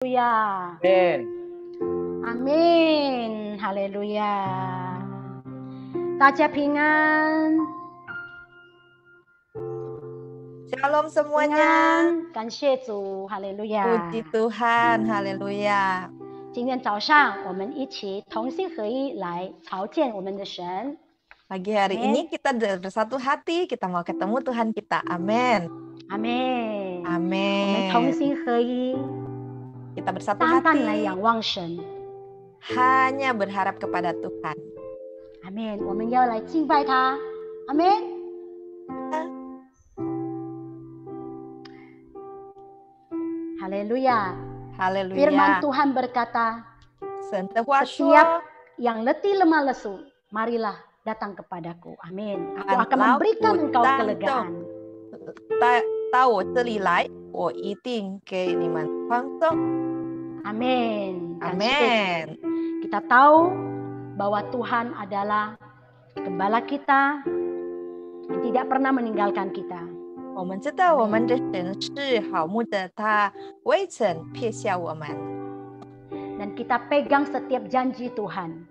呀， 阿们，哈利路亚，大家平安， Shalom 平 semuanya. 安，感谢主，哈利路亚。 Puji Tuhan, haleluya. 今天早上我们一起同心合一来朝见我们的神。 Pagi hari ini kita bersatu hati, kita mau ketemu Tuhan kita. Amin. 阿们， Amin. 我们同心合一， Kita bersatu 单单来 hati, 仰望神。 hanya berharap kepada Tuhan. 阿们，我们要来敬拜他。阿们， 哈利路亚。 Haleluya. Firman Tuhan berkata, Setiap setiap yang letih lemah lesu, marilah datang kepadaku. Amin. Aku akan memberikan engkau kelegaan. Tahu celilai, 我一定给你们放松。 Amin. Amin. Kita tahu bahwa Tuhan adalah Gembala kita yang tidak pernah meninggalkan kita. 我们知道我们的神是好牧者，他未曾撇下我们。 Dan kita pegang setiap janji Tuhan.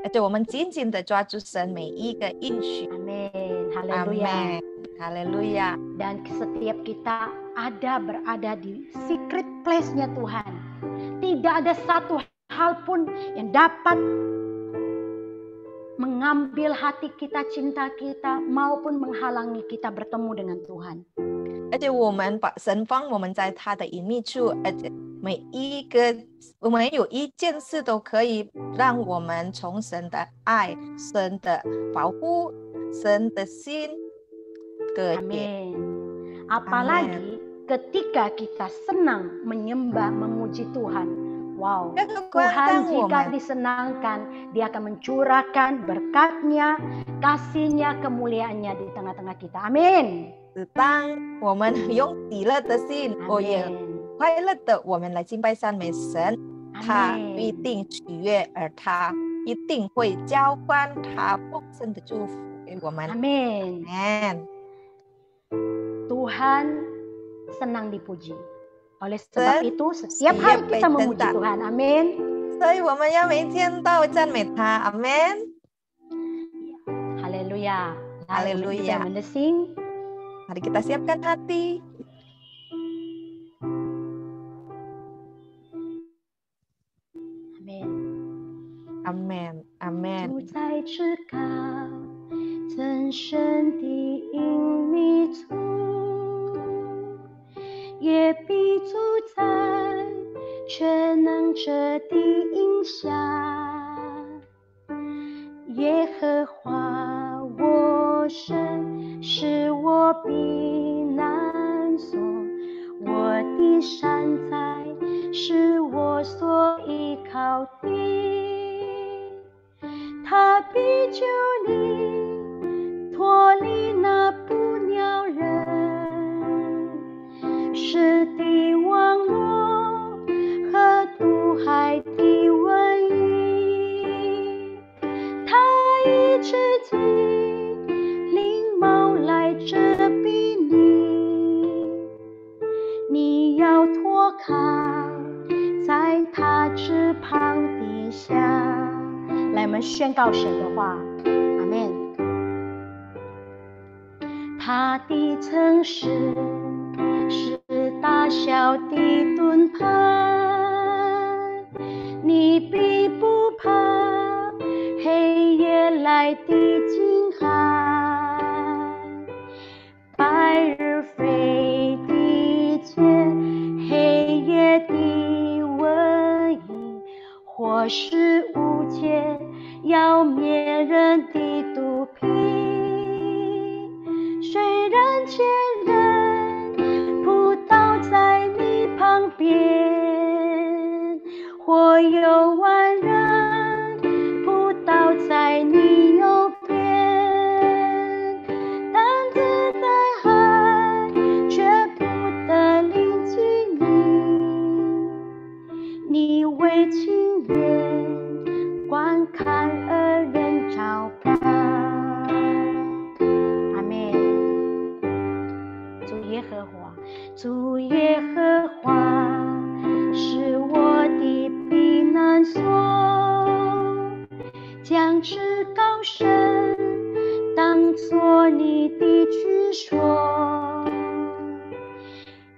而且我们紧紧地抓住神每一个应许。 Amin. Haleluya. Amin. Haleluya. Dan setiap kita berada di secret place-nya Tuhan. Tidak ada satu hal pun yang dapat mengambil hati kita, cinta kita, maupun menghalangi kita bertemu dengan Tuhan. 而且我们把神放我们在他的隐秘处，而且我们有一件事都可以让我们从神的爱、神的保护、神的心隔绝。 Amin. Apalagi ketika kita senang menyembah, memuji Tuhan. Wow, Tuhan jika disenangkan, Dia akan mencurahkan berkat-Nya, kasih-Nya, kemuliaan-Nya di tengah-tengah kita. Amin. 当我们用喜乐的心，也快乐的，我们来敬拜赞美神，他必定喜悦，而他一定会交换他丰盛的祝福给我们。 Amin. Amin. Tuhan senang dipuji. Oleh sebab itu setiap hari kita memuji Tuhan. Amin. 所以我们要每天都赞美他。Amin. Haleluya. Haleluya. Kita mendesing. Mari kita siapkan hati. Amin. Amin. Amin. 住在至高增深的隐秘处，也必住在全能者的荫下。耶和华我神是我避难所，我的山寨是我所依靠的。他必救你脱离那捕鸟人，使的网罗和毒害的瘟疫。他以自己翎毛来遮蔽你，你要托靠在他翅膀底下。来，我们宣告神的话，阿们。他的城市是大小的盾牌，你必不怕黑夜来的惊骇，白日飞的箭，黑夜的瘟疫，或是无解要灭人的毒品。虽然千人扑倒在你旁边，或有万人扑倒在你右边，但子弹海却不得临近你，你为亲眼观看恶人招标。阿们。主耶和华是至高神，当作你的居所，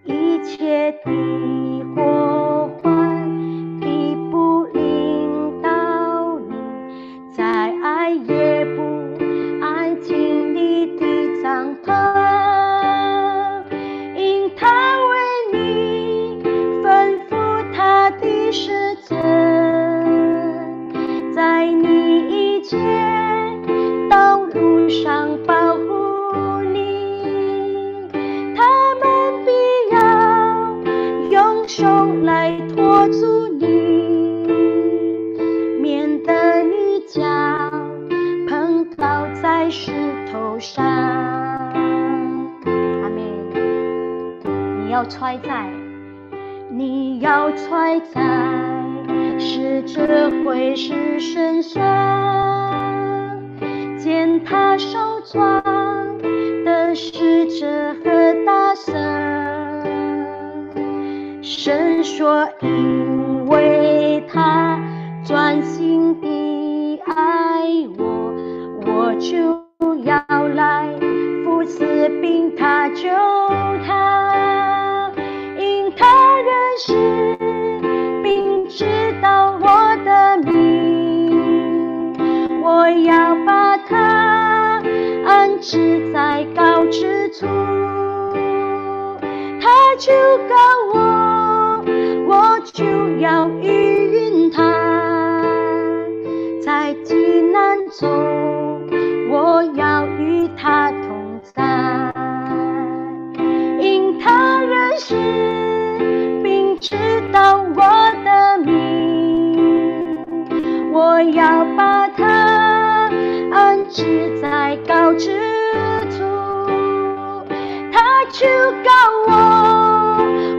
一切的祸患必不临到你，再爱也不安进你的帐篷，因他为你吩咐他的使者，在你一切道路上保护你，他们必要用手来托住你，免得你脚碰倒在石头上。阿们。你要揣在使者会是身上，见他手抓的使者和大声，神说因为他专心地爱我，我就要来扶持并他救他，因他认识并知道我的名，我要把他安置在高之处，他就告我就要应允他，在极难中我要与他同在，因他认识并知道我的名，我要把他安置在高之处，他就告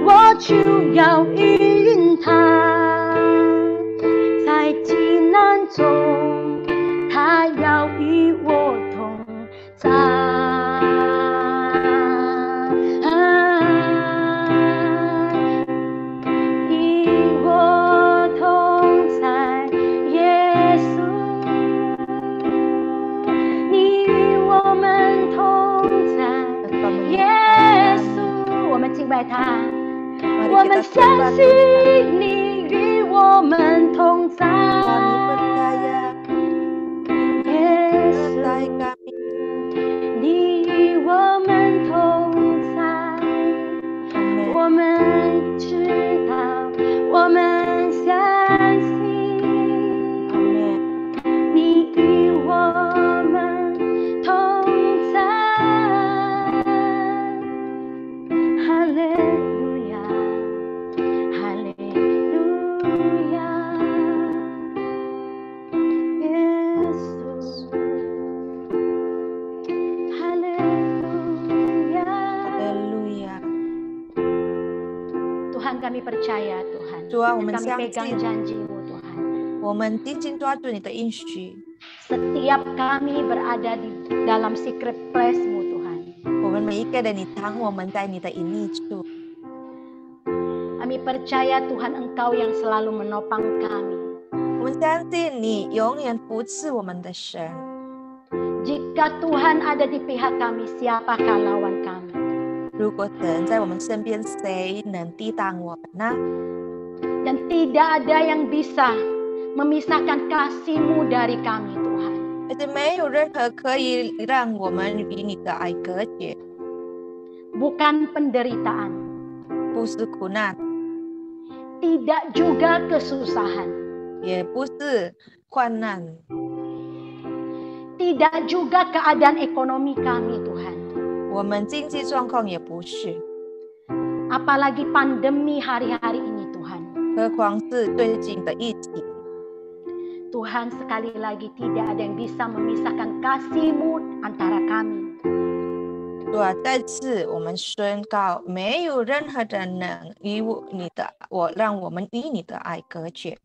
我就要应允他，在极难中他要与我同在，与我同在，耶稣，你与我们同在，耶稣，我们敬拜他，我们相信你与我们同在，耶稣，你与我们同在，我们知道，我们相信，你与我们同在，哈利路亚，哈利路亚，耶稣，哈利路亚。 Haleluya. Tuhan, kami percaya Tuhan, 主啊，我 dan 们 kami 相 pegang 信， janji-Mu Tuhan. 我们紧紧抓住你的应许。 Setiap kami berada di dalam secret place-Mu Tuhan. 我们每一个人，你当我们在你的隐秘处。 Kami percaya Tuhan Engkau yang selalu menopang kami. 我们相信你永远扶持我们的神。 Jika Tuhan ada di pihak kami, siapakah lawan kami? 如果神在我们身边，谁能抵挡我们呢？ Dan tidak ada yang bisa memisahkan kasih-Mu dari kami Tuhan. 而且没有任何可以让我们与你的爱隔绝， Bukan penderitaan, 不是苦难， tidak juga kesusahan, 也不是患难， tidak juga keadaan ekonomi kami Tuhan. 我们经济状况也不是， Apalagi pandemi hari-hari ini Tuhan. 何况是最近的疫情。 Tuhan, sekali lagi tidak ada yang bisa memisahkan kasih-Mu antara kami. 主啊，再次我们宣告，没有任何人能与让我们与你的爱隔绝，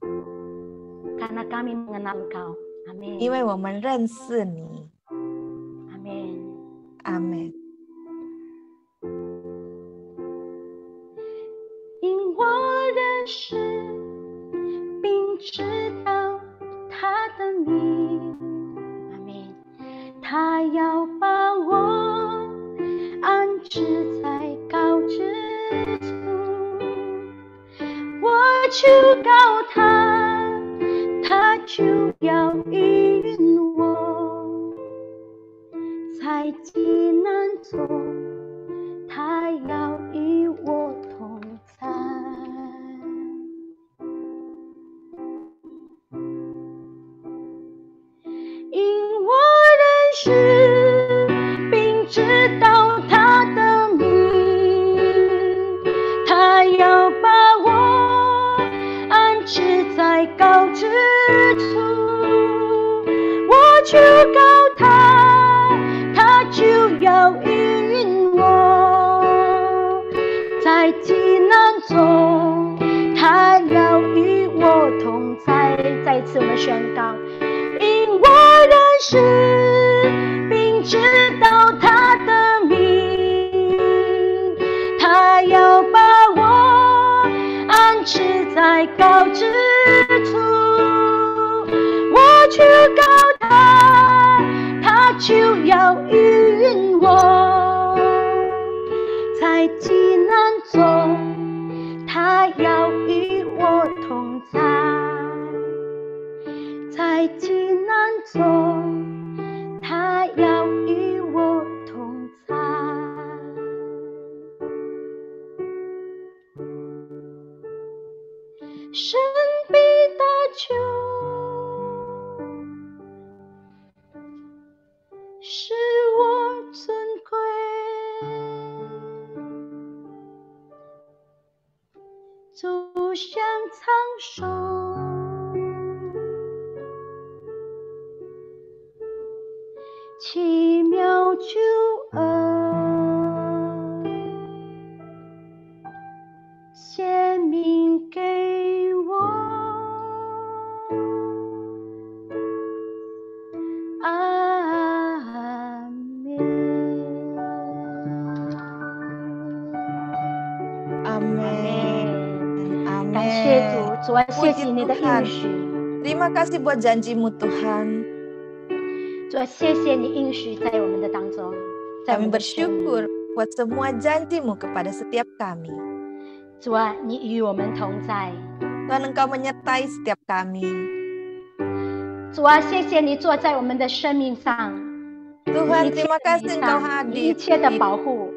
Karena kami mengenal Engkau. Amin. 因为我们认识你。 Amin. 阿门。 因我认识并知道他的名，他要把我安置在高之处，我求告他，他就要应允我，在极难中，他要与我同在。因我认识并知道他的名，他要把我安置在高之处，我求告他，他就要应允我，在极难中，他要与我同在。再一次我们宣告，因我认识并知道他的名，他要把我安置在高之处，我求告他，他就要应允我，在极难中，他要与我同在，在极难中，他要与我同在。神必搭救，是我尊贵，走向苍手，奇妙救恩，显明给我。阿门。阿门，阿门。感谢主，主啊，谢谢你的应许。 Terima kasih buat janjimu Tuhan. 主啊，谢谢你应许在我们的当中，在我 Kami 们的生命。 bersyukur buat semua janjimu kepada setiap kami. 主啊，你与我们同在。 Tuhan, Engkau menyertai setiap kami. 主啊，谢谢你坐在我们的生命上。 Tuhan, terima kasih Engkau 一 hadir. 切的保护。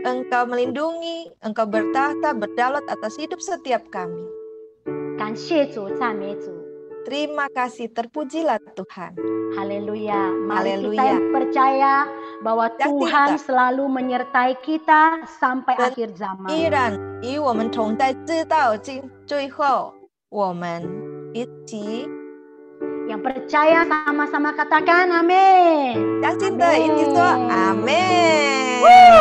Engkau melindungi, Engkau bertahta, berdaulat atas hidup setiap kami. 感谢主，赞美主。 Terima kasih, terpujilah Tuhan. Haleluya. Mari Haleluya. kita yang percaya bahwa Dan Tuhan kita- selalu menyertai kita sampai Dan akhir zaman. 依然与我们同在，直到最后，我们一起 Yang percaya sama-sama katakan amin. 相信的一起说阿门。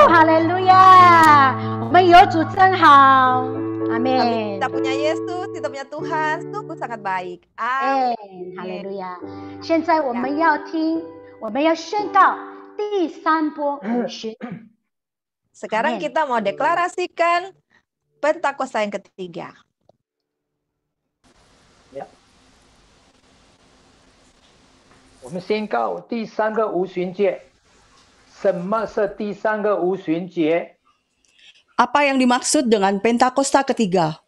哈利路亚！我们有主真好，阿 Kami 门 kita。punya Yesus, kita punya Tuhan, sungguh sangat baik. Amin. 哈利路亚！现在我们要听，我们要宣告第三波五旬。 Sekarang Amin. kita mau deklarasikan Pentakosta yang ketiga. 我们宣告第三个五旬节。什么是第三个五旬节？ Apa yang dimaksud dengan Pentakosta ketiga?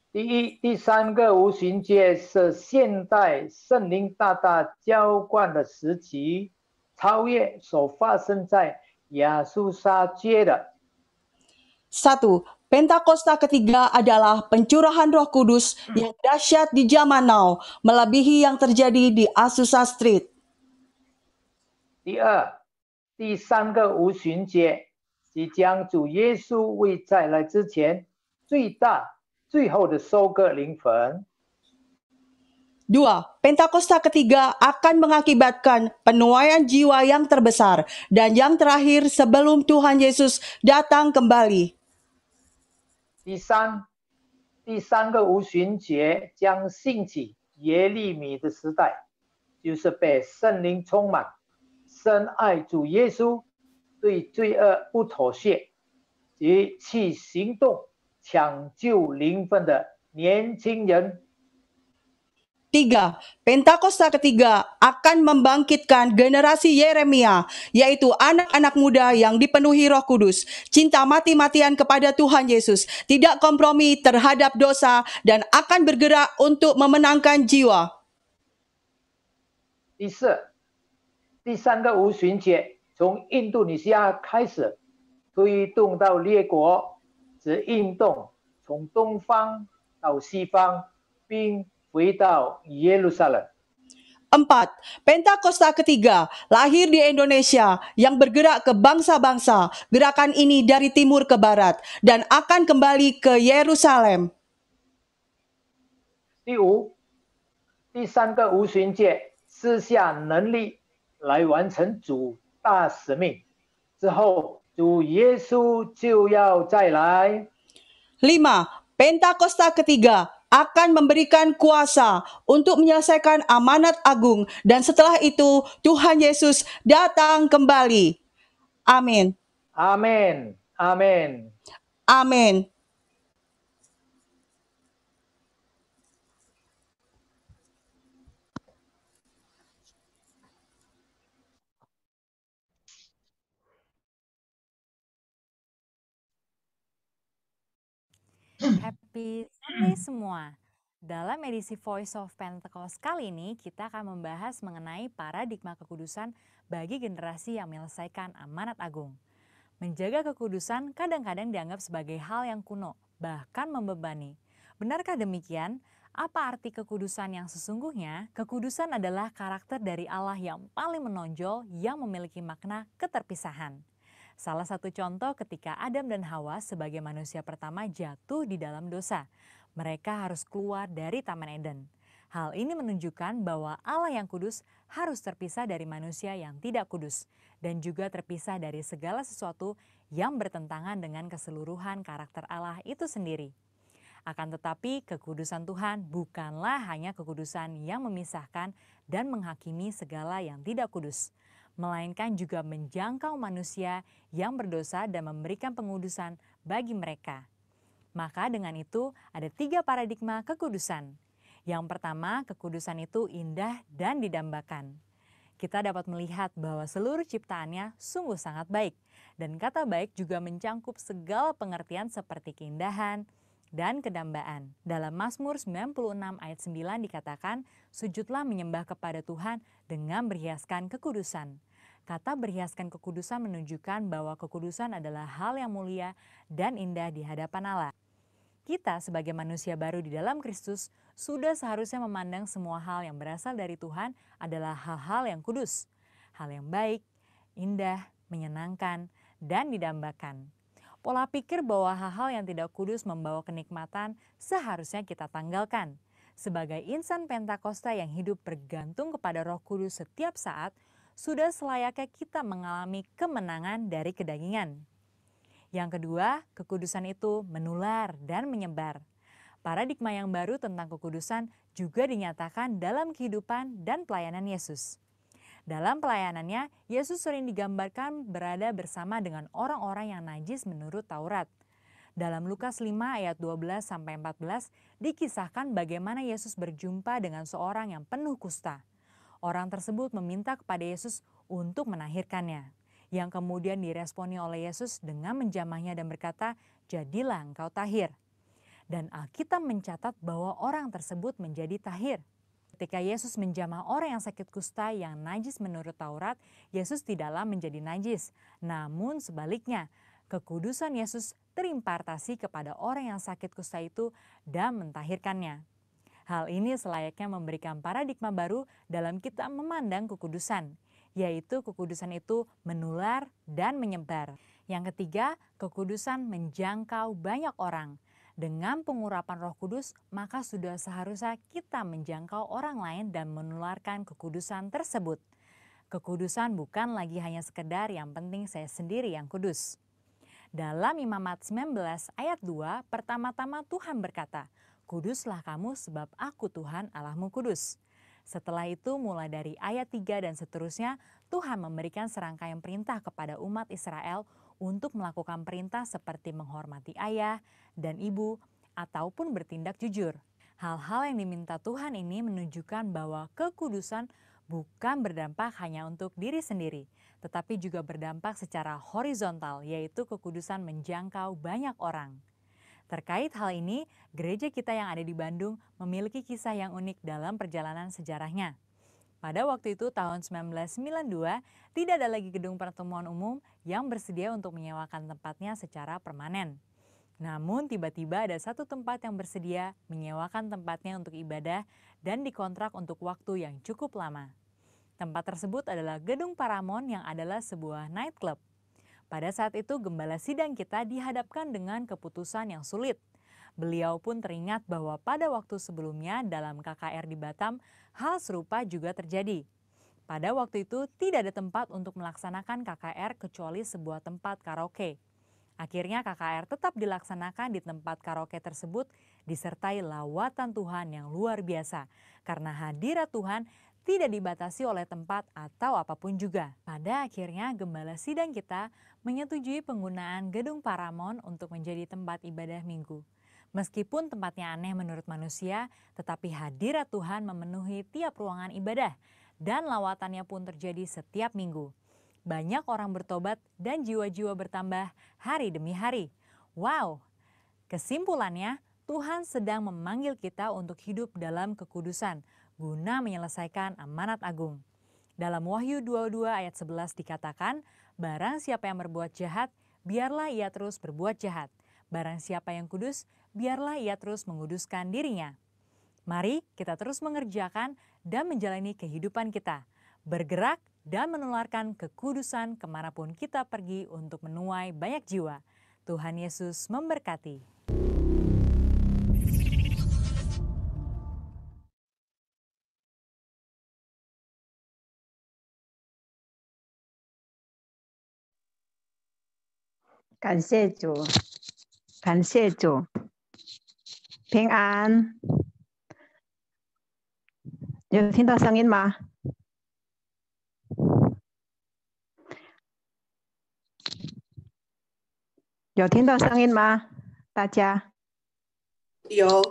第一，第三个五旬节是现代圣灵大大浇灌的时期，超越所发生在亚述沙街的。 1. Pentakosta ketiga adalah pencurahan Roh Kudus yang dahsyat di zaman now, melebihi yang terjadi di Azusa Street. 第二，第三个五旬节即将主耶稣未再来之前最大、最后的收割灵魂。 2. Pentakosta ketiga akan mengakibatkan penuaian jiwa yang terbesar dan yang terakhir sebelum Tuhan Yesus datang kembali. 第三，第三个五旬节将兴起耶利米的时代，就是被圣灵充满，深爱主耶稣，对罪恶不妥协，及去行动抢救灵魂的年轻人。3. Pentakosta ketiga akan membangkitkan generasi Yeremia, yaitu anak-anak muda yang dipenuhi Roh Kudus, cinta mati-matian kepada Tuhan Yesus, tidak kompromi terhadap dosa, dan akan bergerak untuk memenangkan jiwa. 第四，第三个五旬节从印度尼西亚开始，推动到列国，指运动从东方到西方，并回到耶路撒冷。 4. Pentakosta ketiga lahir di Indonesia yang bergerak ke bangsa-bangsa. Gerakan ini dari timur ke barat dan akan kembali ke Yerusalem. 第五，第三个五旬节施下能力来完成主大使命，之后主耶稣就要再来。 5. Pentakosta ketiga akan memberikan kuasa untuk menyelesaikan amanat agung, dan setelah itu Tuhan Yesus datang kembali. Amin. Amin, amin. Amin. Happy Sunday semua. Dalam edisi Voice of Pentecost kali ini, kita akan membahas mengenai paradigma kekudusan bagi generasi yang menyelesaikan amanat agung. Menjaga kekudusan kadang-kadang dianggap sebagai hal yang kuno, bahkan membebani. Benarkah demikian? Apa arti kekudusan yang sesungguhnya? Kekudusan adalah karakter dari Allah yang paling menonjol yang memiliki makna keterpisahan. Salah satu contoh ketika Adam dan Hawa sebagai manusia pertama jatuh di dalam dosa. Mereka harus keluar dari Taman Eden. Hal ini menunjukkan bahwa Allah yang kudus harus terpisah dari manusia yang tidak kudus. Dan juga terpisah dari segala sesuatu yang bertentangan dengan keseluruhan karakter Allah itu sendiri. Akan tetapi kekudusan Tuhan bukanlah hanya kekudusan yang memisahkan dan menghakimi segala yang tidak kudus, melainkan juga menjangkau manusia yang berdosa dan memberikan pengudusan bagi mereka. Maka dengan itu ada 3 paradigma kekudusan. Yang pertama, kekudusan itu indah dan didambakan. Kita dapat melihat bahwa seluruh ciptaannya sungguh sangat baik. Dan kata baik juga mencangkup segala pengertian seperti keindahan dan kedambaan. Dalam Mazmur 96 ayat 9 dikatakan, sujudlah menyembah kepada Tuhan dengan berhiaskan kekudusan. Kata berhiaskan kekudusan menunjukkan bahwa kekudusan adalah hal yang mulia dan indah di hadapan Allah. Kita sebagai manusia baru di dalam Kristus sudah seharusnya memandang semua hal yang berasal dari Tuhan adalah hal-hal yang kudus, hal yang baik, indah, menyenangkan, dan didambakan. Pola pikir bahwa hal-hal yang tidak kudus membawa kenikmatan seharusnya kita tanggalkan. Sebagai insan Pentakosta yang hidup bergantung kepada Roh Kudus setiap saat, sudah selayaknya kita mengalami kemenangan dari kedagingan. Yang kedua, kekudusan itu menular dan menyebar. Paradigma yang baru tentang kekudusan juga dinyatakan dalam kehidupan dan pelayanan Yesus. Dalam pelayanannya, Yesus sering digambarkan berada bersama dengan orang-orang yang najis menurut Taurat. Dalam Lukas 5 ayat 12-14 dikisahkan bagaimana Yesus berjumpa dengan seorang yang penuh kusta. Orang tersebut meminta kepada Yesus untuk menahirkannya, yang kemudian diresponi oleh Yesus dengan menjamahnya dan berkata, "Jadilah engkau tahir." Dan Alkitab mencatat bahwa orang tersebut menjadi tahir. Ketika Yesus menjamah orang yang sakit kusta yang najis menurut Taurat, Yesus tidaklah menjadi najis. Namun sebaliknya, kekudusan Yesus terimpartasi kepada orang yang sakit kusta itu dan mentahirkannya. Hal ini selayaknya memberikan paradigma baru dalam kita memandang kekudusan, yaitu kekudusan itu menular dan menyebar. Yang ketiga, kekudusan menjangkau banyak orang. Dengan pengurapan Roh Kudus, maka sudah seharusnya kita menjangkau orang lain dan menularkan kekudusan tersebut. Kekudusan bukan lagi hanya sekedar yang penting saya sendiri yang kudus. Dalam Imamat 19 ayat 2, pertama-tama Tuhan berkata, "Kuduslah kamu sebab aku Tuhan Allahmu kudus." Setelah itu mulai dari ayat 3 dan seterusnya, Tuhan memberikan serangkaian perintah kepada umat Israel untuk melakukan perintah seperti menghormati ayah dan ibu ataupun bertindak jujur. Hal-hal yang diminta Tuhan ini menunjukkan bahwa kekudusan bukan berdampak hanya untuk diri sendiri, tetapi juga berdampak secara horizontal, yaitu kekudusan menjangkau banyak orang. Terkait hal ini, gereja kita yang ada di Bandung memiliki kisah yang unik dalam perjalanan sejarahnya. Pada waktu itu tahun 1992, tidak ada lagi gedung pertemuan umum yang bersedia untuk menyewakan tempatnya secara permanen. Namun tiba-tiba ada satu tempat yang bersedia menyewakan tempatnya untuk ibadah dan dikontrak untuk waktu yang cukup lama. Tempat tersebut adalah Gedung Paramount yang adalah sebuah nightclub. Pada saat itu gembala sidang kita dihadapkan dengan keputusan yang sulit. Beliau pun teringat bahwa pada waktu sebelumnya dalam KKR di Batam, hal serupa juga terjadi. Pada waktu itu tidak ada tempat untuk melaksanakan KKR kecuali sebuah tempat karaoke. Akhirnya KKR tetap dilaksanakan di tempat karaoke tersebut disertai lawatan Tuhan yang luar biasa. Karena hadirat Tuhan tidak dibatasi oleh tempat atau apapun juga. Pada akhirnya gembala sidang kita menyetujui penggunaan Gedung Paramount untuk menjadi tempat ibadah minggu. Meskipun tempatnya aneh menurut manusia, tetapi hadirat Tuhan memenuhi tiap ruangan ibadah dan lawatannya pun terjadi setiap minggu. Banyak orang bertobat dan jiwa-jiwa bertambah hari demi hari. Wow! Kesimpulannya, Tuhan sedang memanggil kita untuk hidup dalam kekudusan guna menyelesaikan amanat agung. Dalam Wahyu 22 ayat 11 dikatakan, barang siapa yang berbuat jahat, biarlah ia terus berbuat jahat. Barang siapa yang kudus, biarlah ia terus menguduskan dirinya. Mari kita terus mengerjakan dan menjalani kehidupan kita, bergerak dan menularkan kekudusan kemanapun kita pergi untuk menuai banyak jiwa. Tuhan Yesus memberkati.感谢主，感谢主，平安。有听到声音吗？有听到声音吗？大家？有。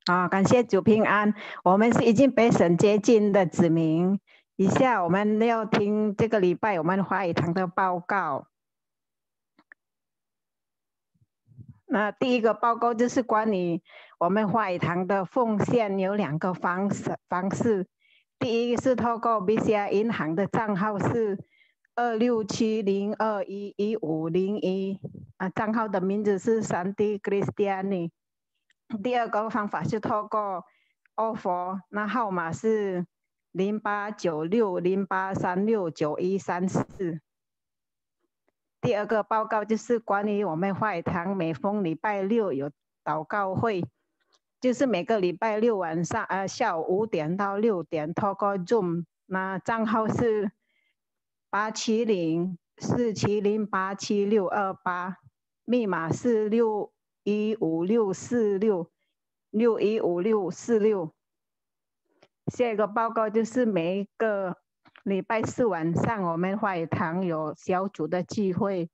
感谢主平安。我们是已经被神接近的子民。以下我们要听这个礼拜我们华语堂的报告。那第一个报告就是关于我们华语堂的奉献有2个方式。第一是透过 BCI 银行的账号是26702111501，账号的名字是Santi Cristiani。第二个方法是透过 offer， 那号码是089608369134。第二个报告就是关于我们华语堂每逢礼拜六有祷告会，就是每个礼拜六晚上下午5点到6点透过 Zoom， 那账号是87047087628，密码是615646615646。下一个报告就是每一个礼拜4晚上我们华语堂有小组的聚会，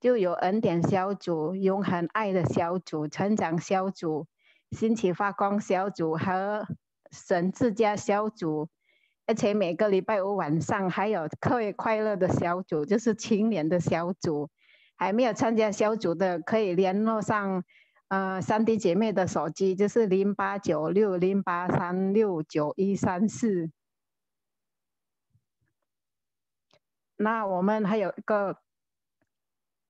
就有恩典小组、永恒爱的小组、成长小组、兴起发光小组和神之家小组，而且每个礼拜5晚上还有课业快乐的小组，就是青年的小组。还没有参加小组的可以联络上三弟姐妹的手机，就是089608369134。那我们还有一个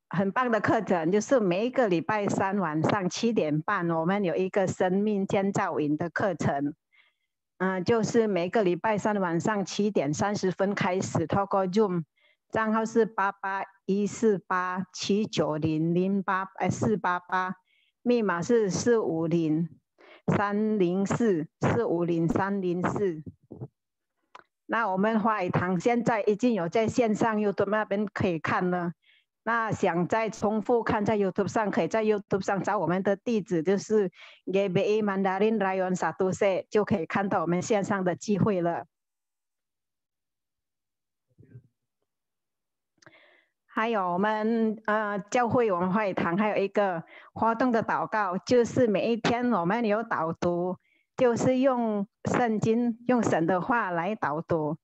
很棒的课程，就是每一个礼拜3晚上7点半，我们有一个生命建造营的课程。就是每个礼拜3晚上7点30分开始，透过 Zoom， 账号是8814879008488，密码是450304450304。那我们华语堂现在已经有在线上 YouTube 那边可以看了。那想再重复看在 YouTube 上，可以在 YouTube 上找我们的地址，就是 GBI Mandarin Rayon 1C， 就可以看到我们线上的聚会了。还有我们教会我们华语堂还有一个活动的祷告，就是每一天我们有导读就是用圣经、用神的话来导读。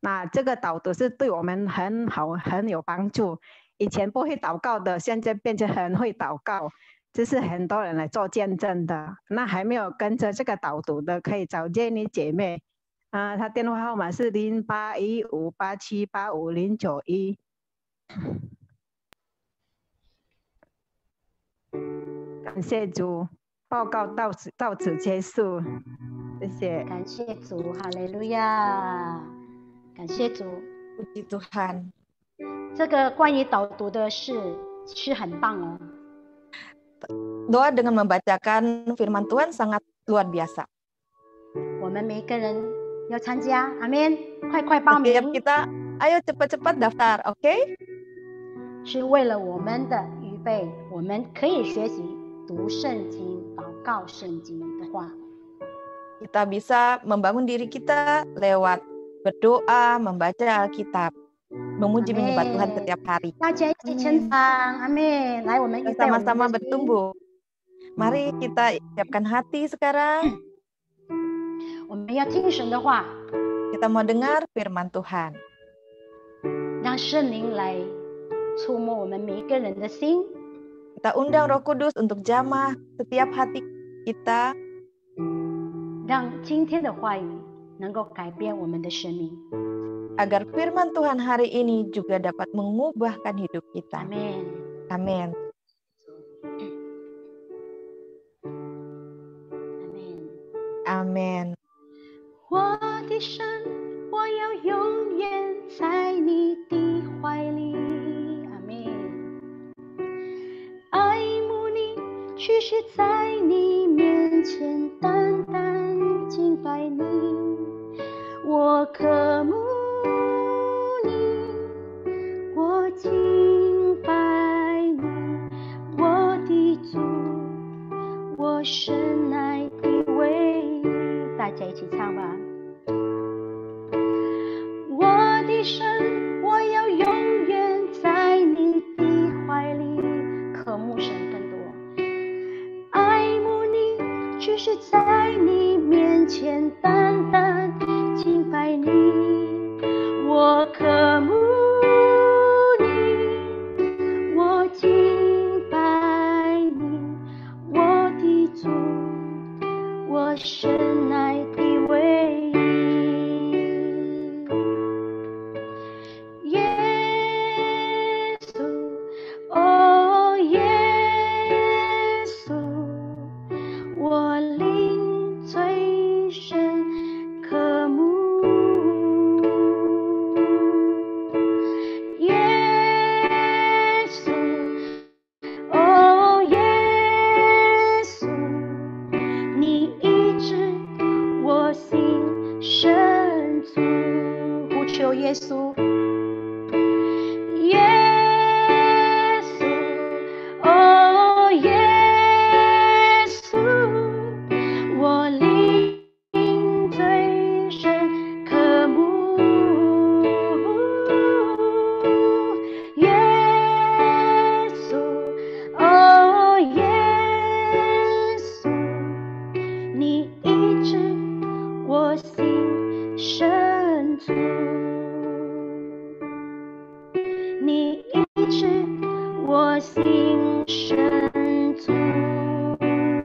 那这个导读是对我们很好、很有帮助。以前不会祷告的，现在变成很会祷告，这是很多人来做见证的。那还没有跟着这个导读的，可以找Jenny姐妹，她电话号码是0815878591。感谢主，报告到此结束，谢谢。感谢主，哈利路亚！感谢主， Puji Tuhan. 这个关于导读的事是很棒哦。 Doa dengan membacakan firman Tuhan sangat luar biasa. 我们每个人要参加，阿们！快报 Setiap 名， kita, ayo cepat-cepat daftar, oke? 是为了我们的预备，我们可以学习读圣经、祷告圣经的话。 Kita bisa membangun diri kita lewat berdoa, membaca Alkitab, memuji menyembah Tuhan setiap hari. 大家一起成长，阿们！来，我们预 Dan 备我们 sama-sama 的心， bertumbuh. Mari kita siapkan hati sekarang. 我们要听神的话， Kita mau dengar firman Tuhan. 让圣灵来触摸我们每一个人的心， Kita undang Roh Kudus untuk jamah setiap hati kita, 让今天的话语能够改变我们的生命。 agar firman Tuhan hari ini juga dapat mengubahkan hidup 阿 kita. 们。 Amin. 阿们。 Amin. 我的神，我要永远在你的怀里。阿们。爱慕你，屈膝在你面前，单单敬拜你。我渴慕你，我敬拜你，我的主，我深爱的唯一。大家一起唱吧。我的神，我要永远在你的怀里，渴慕神更多，爱慕你，屈膝在你面前，单单敬拜你。我渴慕你，我敬拜你，我的主，我深爱的唯一。耶稣，哦耶稣，我灵最深渴慕。耶稣，哦耶稣，你医治我心深处。呼求耶稣。耶稣，哦耶稣，我灵最深渴慕。耶稣，哦耶稣，你医治我心深处。你医治我心深处，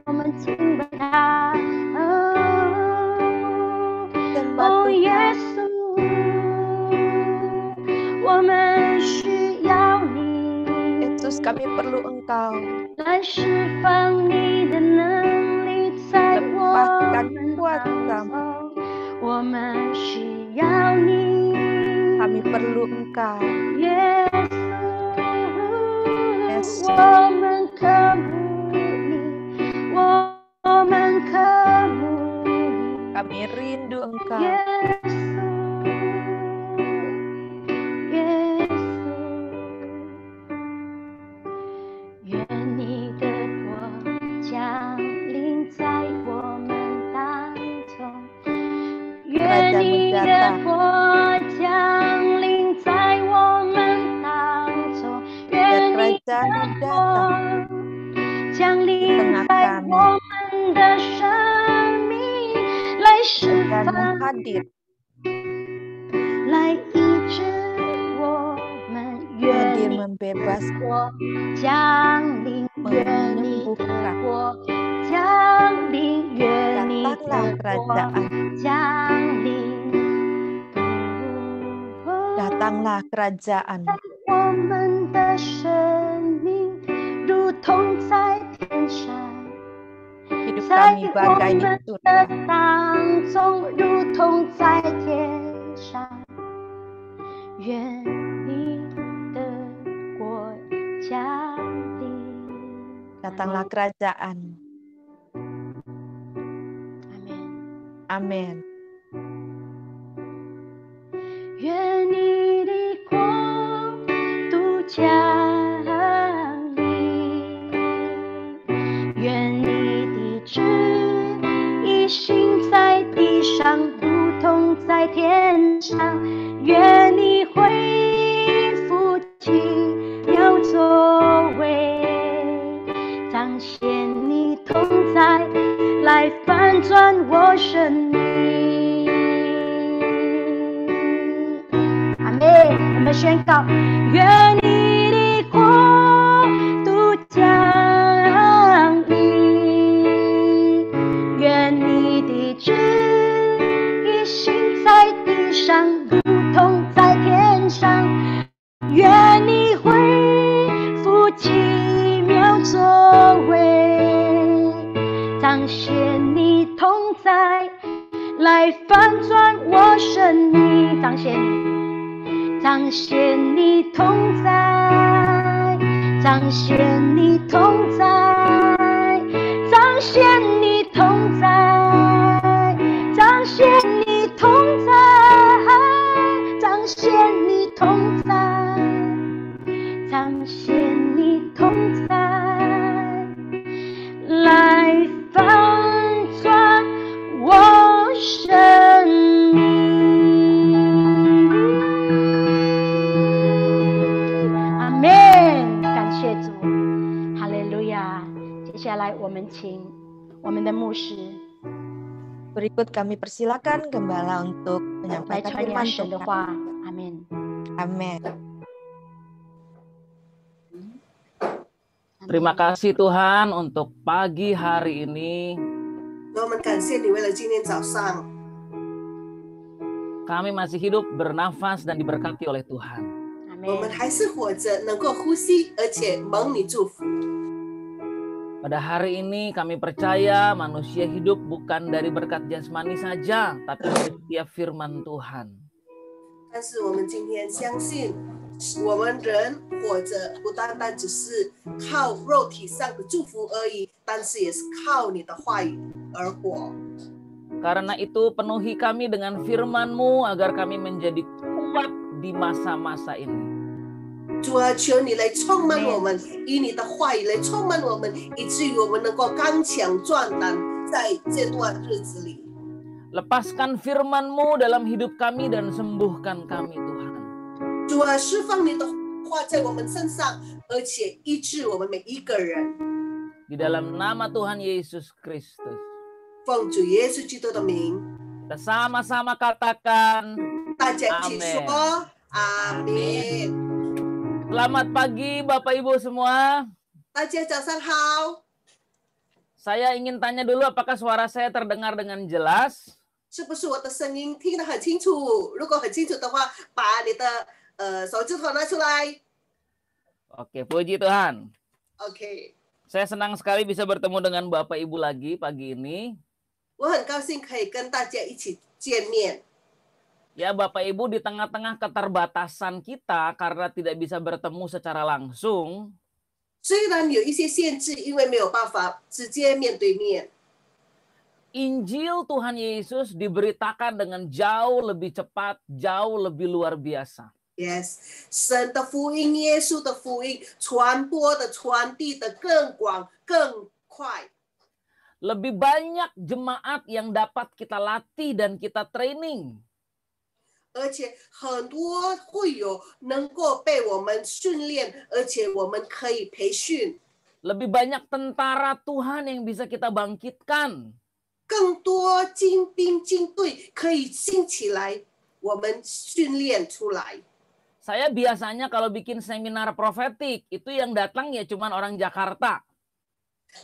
我们敬拜他。哦，耶稣，我们需要你。 Yesus, kami perlu Engkau. 来释放你的能力在我们当中，我们需要你。 Kami perlu Engkau. 耶稣，我们渴慕你，我们渴慕你。 Kami rindu Engkau. 耶稣，耶稣，愿你的国降临在我们当中，愿你的国降临在我们当中，愿你的国降临在我们的生命 Tuhanmu hadir. 来医治我们， Hadir 愿你 membebaskan, 国降临，愿你的 menyembuhkan. 国降临，愿你 Datanglah 的国 kerajaan, 降临。 datanglah kerajaan. 我们的生命如同在天上， Hidup 在 kami 我 bagai di 们 surga. 的当中如同在天上。愿你的国降临。 Datanglah kerajaan. 阿门。 Amin. 愿你的国度降临，愿你的旨意行在地上，如同在天上。愿你恢复奇妙作为，彰显你同在，来翻转我生命。阿妹，我们宣告：愿你的国度降临，愿你的旨意行在地上，如同在天上。愿你恢复奇妙作为，彰显你同在，来翻转我生命。彰显你，彰显你同在，彰显你同在，彰显你同在，彰显你同在，彰显你同在，彰显你同在，来翻转我生命。阿门，感谢主，哈利路亚。接下来我们请我们的牧师 Berikut kami persilakan gembala untuk 来 menyampaikan 传扬 firman 神的 Tuhan. 话。阿门。 Amin. Terima kasih Tuhan untuk pagi hari ini. 我们感谢你，为了今天早上， Kami masih hidup, bernafas, dan diberkati oleh Tuhan. 阿我们门。还是活着，能够呼吸，而且蒙你祝福。 Pada hari ini kami percaya manusia hidup bukan dari berkat jasmani saja, tapi dari setiap firman Tuhan. 但是我们今天相信，我们人活着不单单只是靠肉体上的祝福而已，但是也是靠你的话语而活。 Karena itu penuhi kami dengan firman-Mu agar kami menjadi kuat di masa-masa ini. 主啊，求你来充满我们，以你的话语来充满我们，以至于我们能够刚强壮胆，在这段日子里。 Lepaskan firman-Mu dalam hidup kami dan sembuhkan kami Tuhan. 主啊，释放你的话在我们身上，而且医治我们每一个人。 Di dalam nama Tuhan Yesus Kristus. 奉主耶稣基督的名， Kita sama-sama katakan 大家一起说阿门。 Selamat pagi Bapak Ibu semua. 大家早上好， Saya ingin tanya dulu apakah suara saya terdengar dengan jelas? 是不是我的声音听得很清楚？如果很清楚的话，把你的手指头拿出来。 Oke, puji Tuhan. OK， Saya senang sekali bisa bertemu dengan Bapak Ibu lagi pagi ini. 我很高兴可以跟大家一起见面。 Ya Bapak Ibu, di tengah-tengah keterbatasan kita karena tidak bisa bertemu secara langsung, 虽然有一些限制，因为没有办法直接面对面， Injil Tuhan Yesus diberitakan dengan jauh lebih cepat, jauh lebih luar biasa. Yes， 神的福音、耶稣的福音传播的、传递的更广、更快。 Lebih banyak jemaat yang dapat kita latih dan kita training. 而且很多会友能够被我们训练，而且我们可以培训。 Lebih banyak tentara Tuhan yang bisa kita bangkitkan. 更多多精兵精队可以兴起来，我们训练出来。 Saya biasanya kalau bikin seminar profetik, itu yang datang ya cuman orang Jakarta.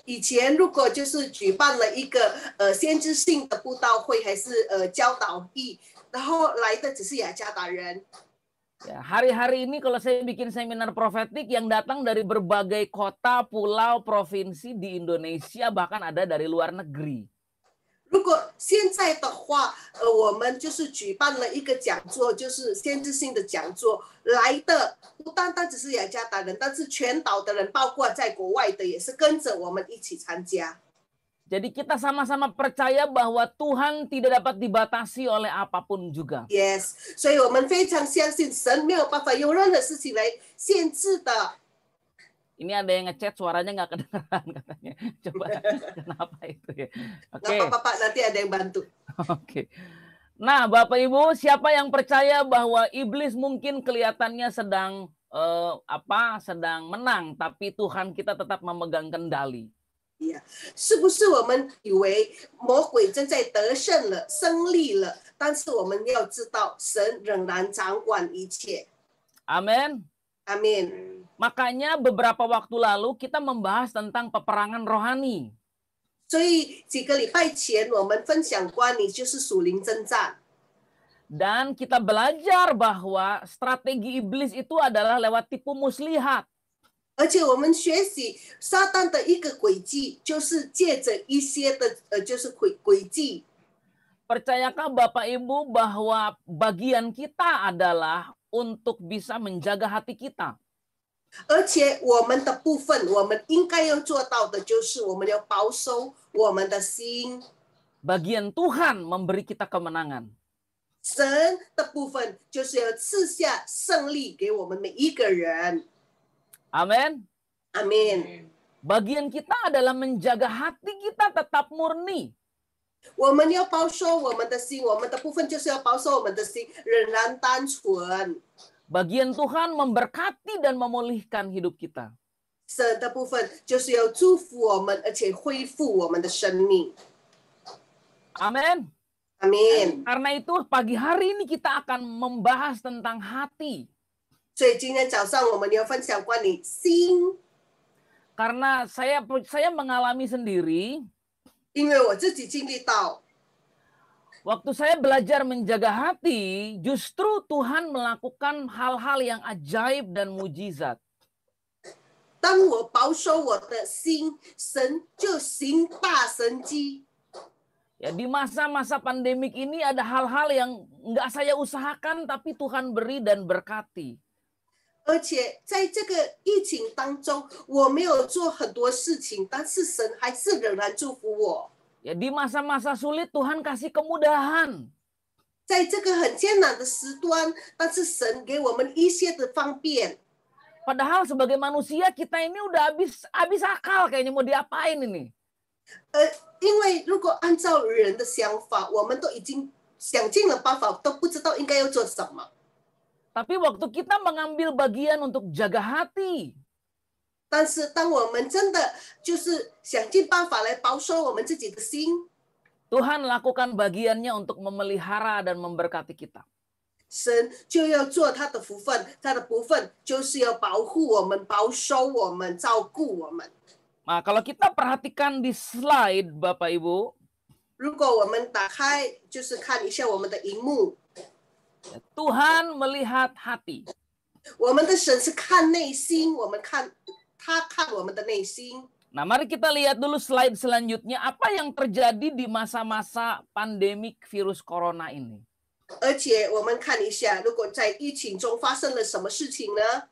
以前如果就是举办了一个先知性的布道会，还是教导义，然后来的只是雅加达人。 Ya, hari-hari ini kalau saya bikin seminar profetik yang datang dari berbagai kota, pulau, provinsi di Indonesia, bahkan ada dari luar negeri. 如果现在的话，我们就是举办了一个讲座，就是先知性的讲座，来的不单单只是雅加达人，但是全岛的人，包括在国外的，也是跟着我们一起参加。 Jadi kita sama-sama percaya bahwa Tuhan tidak dapat dibatasi oleh apapun juga. Yes， 所以我们非常相信神没有办法用任何事情来限制的。 Ini ada yang ngechat suaranya nggak kedengeran katanya. Coba kenapa itu ya? Oke. Nggak apa-apa, Pak, nanti ada yang bantu. Oke. Nah, Bapak Ibu, siapa yang percaya bahwa iblis mungkin kelihatannya sedang sedang menang, tapi Tuhan kita tetap memegang kendali. 是不是我们以为魔鬼正在得胜了、胜利了？但是我们要知道，神仍然掌管一切。 Amin. Amin. Makanya beberapa waktu lalu kita membahas tentang peperangan rohani. 所以几个礼拜前我们分享关于就是属灵征战。 Dan kita belajar bahwa strategi iblis itu adalah lewat tipu muslihat. 而且我们学习撒旦的一个轨迹，就是借着一些的就是轨迹。 Percayakah Bapak Ibu bahwa bagian kita adalah untuk bisa menjaga hati kita? 而且我们的部分，我们应该要做到的就是我们要保守我们的心。 Bagian Tuhan memberi kita kemenangan. 神的部分就是要赐下胜利给我们每一个人。 Amin. Amin. Bagian kita adalah menjaga hati kita tetap murni. 我们要保守我们的心，我们的部分就是要保守我们的心仍然单纯。 Bagian Tuhan memberkati dan memulihkan hidup kita. 神的部分就是要祝福我们，而且恢复我们的生命。 Amin. Amin. Karena itu pagi hari ini kita akan membahas tentang hati. 所以今天早上我们要分享关于心， Karena saya mengalami sendiri. 因为我自己经历到， Waktu saya belajar menjaga hati, justru Tuhan melakukan hal-hal yang ajaib dan mujizat. 当我保守我的心，神就行大神迹。 Ya, di masa-masa pandemik ini ada hal-hal yang nggak saya usahakan, tapi Tuhan beri dan berkati. 而且在这个疫情当中，我没有做很多事情，但是神还是仍然祝福我。 Ya, di masa-masa sulit Tuhan kasih kemudahan. 在这个很艰难的时段，但是神给我们一些的方便。 Padahal sebagai manusia kita ini udah habis akal kayaknya mau diapain ini. 因为如果按照人的想法，我们都已经想尽了办法，都不知道应该要做什么。 Tapi waktu kita mengambil bagian untuk jaga hati, 但是当我们真的就是想尽办法来保守我们自己的心， Tuhan lakukan bagiannya untuk memelihara dan memberkati kita. 神就要做他的福分，他的部分就是要保护我们、保守我们、照顾我们。 Nah, kalau kita perhatikan di slide, Bapak Ibu, 如果我们打开，就是看一下我们的荧幕， Tuhan melihat hati. 我们的神是看内心，他看我们的内心。 Nah, mari kita lihat dulu slide selanjutnya. Apa yang terjadi di masa-masa pandemik virus corona ini? 而且我们看一下，如果在疫情中发生了什么事情呢？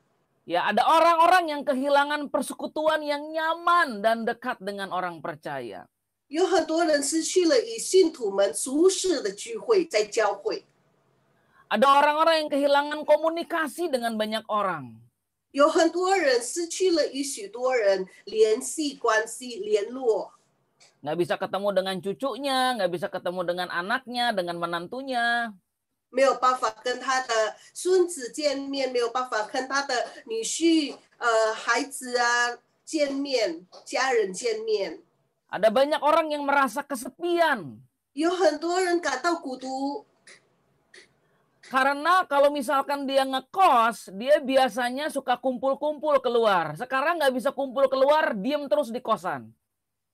Ya, ada orang-orang yang kehilangan persekutuan yang nyaman dan dekat dengan orang percaya. 有很多人失去了与信徒们舒适的聚会，在教会。 Ada orang-orang yang kehilangan komunikasi dengan banyak orang. 有很多人失去了与许多人联系关系联络， Nggak bisa ketemu dengan cucunya, nggak bisa ketemu dengan anaknya, dengan menantunya. 没有办法跟他的孙子见面，没有办法跟他的女婿、孩子啊见面，家人见面。 Ada banyak orang yang merasa kesepian. 有很多人感到孤独， Karena kalau misalkan dia ngekos, dia biasanya suka kumpul-kumpul keluar. Sekarang nggak bisa kumpul keluar, diem terus di kosan.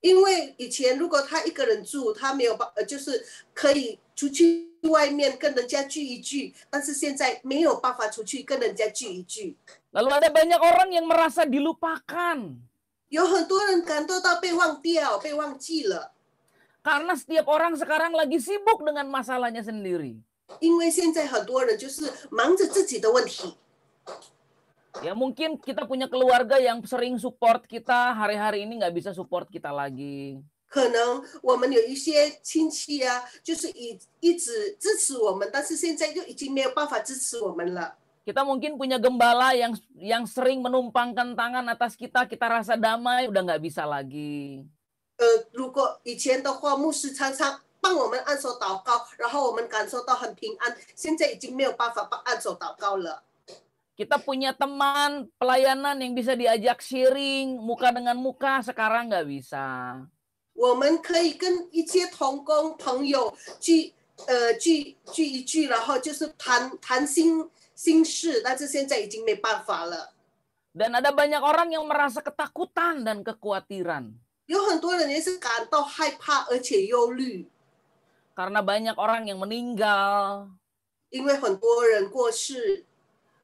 因为以前如果他一个人住，他没有就是可以出去外面跟人家聚一聚，但是现在没有办法出去跟人家聚一聚。 Lalu ada banyak orang yang merasa dilupakan. 有很多人感受到被忘掉、被忘记了， Karena setiap orang sekarang lagi sibuk dengan masalahnya sendiri. 因为现在很多人就是忙着自己的问题。 Ya mungkin kita punya keluarga yang sering support kita, hari-hari ini nggak bisa support kita lagi. 可能我们有一些亲戚啊，就是一直支持我们，但是现在就已经没有办法支持我们了。 Kita mungkin punya gembala yang sering menumpangkan tangan atas kita, kita rasa damai, udah nggak bisa lagi. 如果以前的话，牧师常常帮我们按手祷告，然后我们感受到很平安，现在已经没有办法按手祷告了。 Kita punya teman pelayanan yang bisa diajak sharing muka dengan muka, sekarang nggak bisa. 我们可以跟一些同工朋友聚一聚，然后就是谈心事，但是现在已经没办法了。 Dan ada banyak orang yang merasa ketakutan dan kekhawatiran. 有很多人也是感到害怕而且忧虑， Karena banyak orang yang meninggal, 因为很多人过世，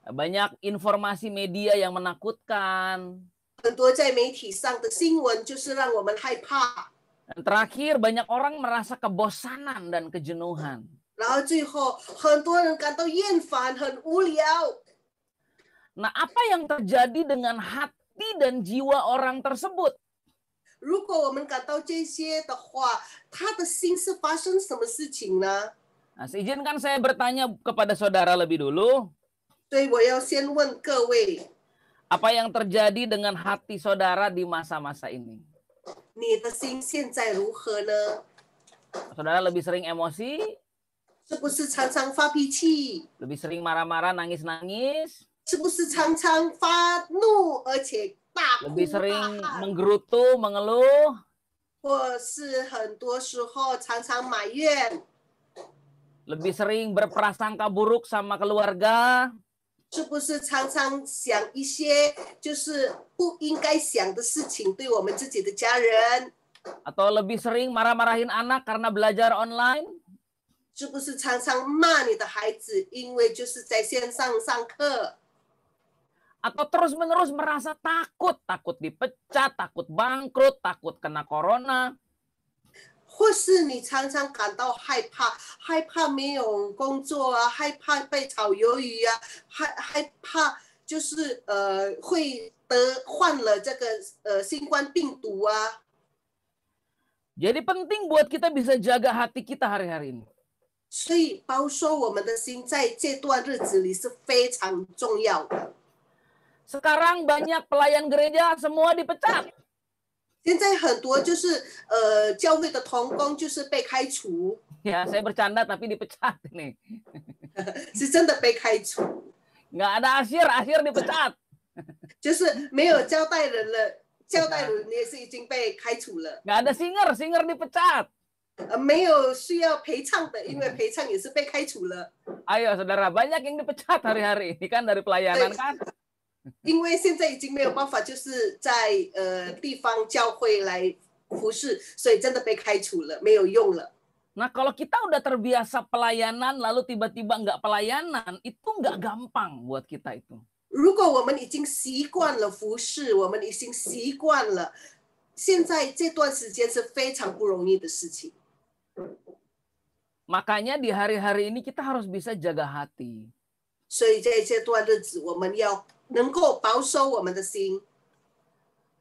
banyak informasi media yang menakutkan. 很多在媒体上的新闻就是让我们害怕。 Dan terakhir banyak orang merasa kebosanan dan kejenuhan. 然后最后很多人感到厌烦、很无聊。 Nah, apa yang terjadi dengan hati dan jiwa orang tersebut? 如果我们感到这些的话，他的心是发生什么事情呢？ Nah, izinkan saya bertanya kepada saudara lebih dulu. 所以我要先问各位， Apa yang terjadi dengan hati saudara di masa-masa ini? 你的心现在如何呢？ Saudara lebih sering emosi, 是不是常常发脾气？ lebih sering marah-marah, nangis-nangis, 是不是常常发怒，而且大哭 lebih 大 sering 喊？ menggerutu, mengeluh, 或是很多时候常常埋怨？ lebih sering berprasangka buruk sama keluarga, 是不是常常想一些就是不应该想的事情，对我们自己的家人？ atau lebih sering marah-marahin anak karena belajar online, 是不是常常骂你的孩子，因为就是在线上上课？ atau terus-menerus merasa takut, takut dipecat, takut bangkrut, takut kena corona, 或是你常常感到害怕，害怕没有工作啊，害怕被炒鱿鱼啊，害怕就是会患了这个新冠病毒啊。 Jadi penting buat kita bisa jaga hati kita hari-hari ini. 所以保守我们的心在这段日子里是非常重要的。 Sekarang banyak pelayan gereja semua dipecat. 现在很多就是教会的同工就是被开除， Ya, saya bercanda tapi dipecat nih. 是真的被开除， Nggak ada asyir dipecat. 就是没有交代人了，交代人也是已经被开除了。 Nggak ada singer dipecat. 没有需要陪唱的，因为陪唱也是被开除了。 Ayo saudara, banyak yang dipecat hari-hari ini kan dari pelayanan kan. 因为现在已经没有办法，就是在地方教会来服侍，所以真的被开除了，没有用了。 Nah, kalau kita udah terbiasa pelayanan lalu tiba-tiba nggak pelayanan, itu nggak gampang buat kita itu. 如果我们已经习惯了服侍，我们已经习惯了，现在这段时间是非常不容易的事情。 Makanya di hari-hari ini kita harus bisa jaga hati. 所以在这段日子，我们要能够保守我们的心，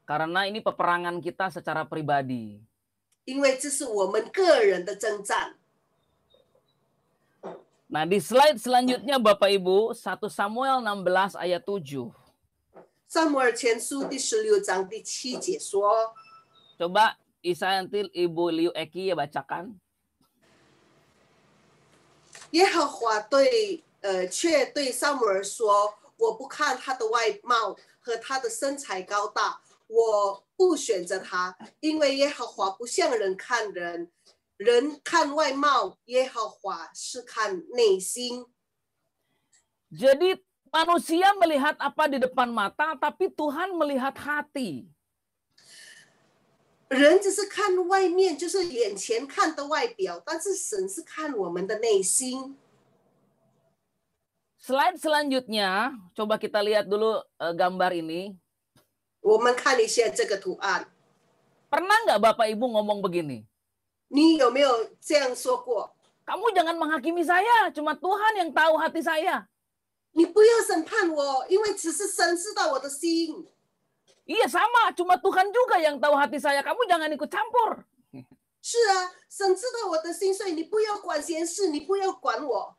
Karena ini peperangan kita secara pribadi. 因为这是我们个人的征战。 Nah, di slide selanjutnya Bapak Ibu, 1 Samuel 16 ayat 7. 撒母耳前书第16章第7节说： Coba Isantil Ibu Liu Eki ya bacakan. 耶和华却对撒母耳说：“我不看他的外貌和他的身材高大，我不选择他，因为耶和华不像人看人，人看外貌，耶和华是看内心。 Jadi manusia melihat apa di depan mata, tapi Tuhan melihat hati. 人只是看外面，就是眼前看的外表，但是神是看我们的内心。 Slide selanjutnya, coba kita lihat dulu gambar ini. 我们看一下这个图案， Pernah nggak Bapak Ibu ngomong begini? 你有没有这样说过？ Kamu jangan menghakimi saya, cuma Tuhan yang tahu hati saya. 你不要审判我，因为只是神知道我的心。 Iya sama, cuma Tuhan juga yang tahu hati saya. Kamu jangan ikut campur. 是啊，神知道我的心，所以你不要管闲事，你不要管我。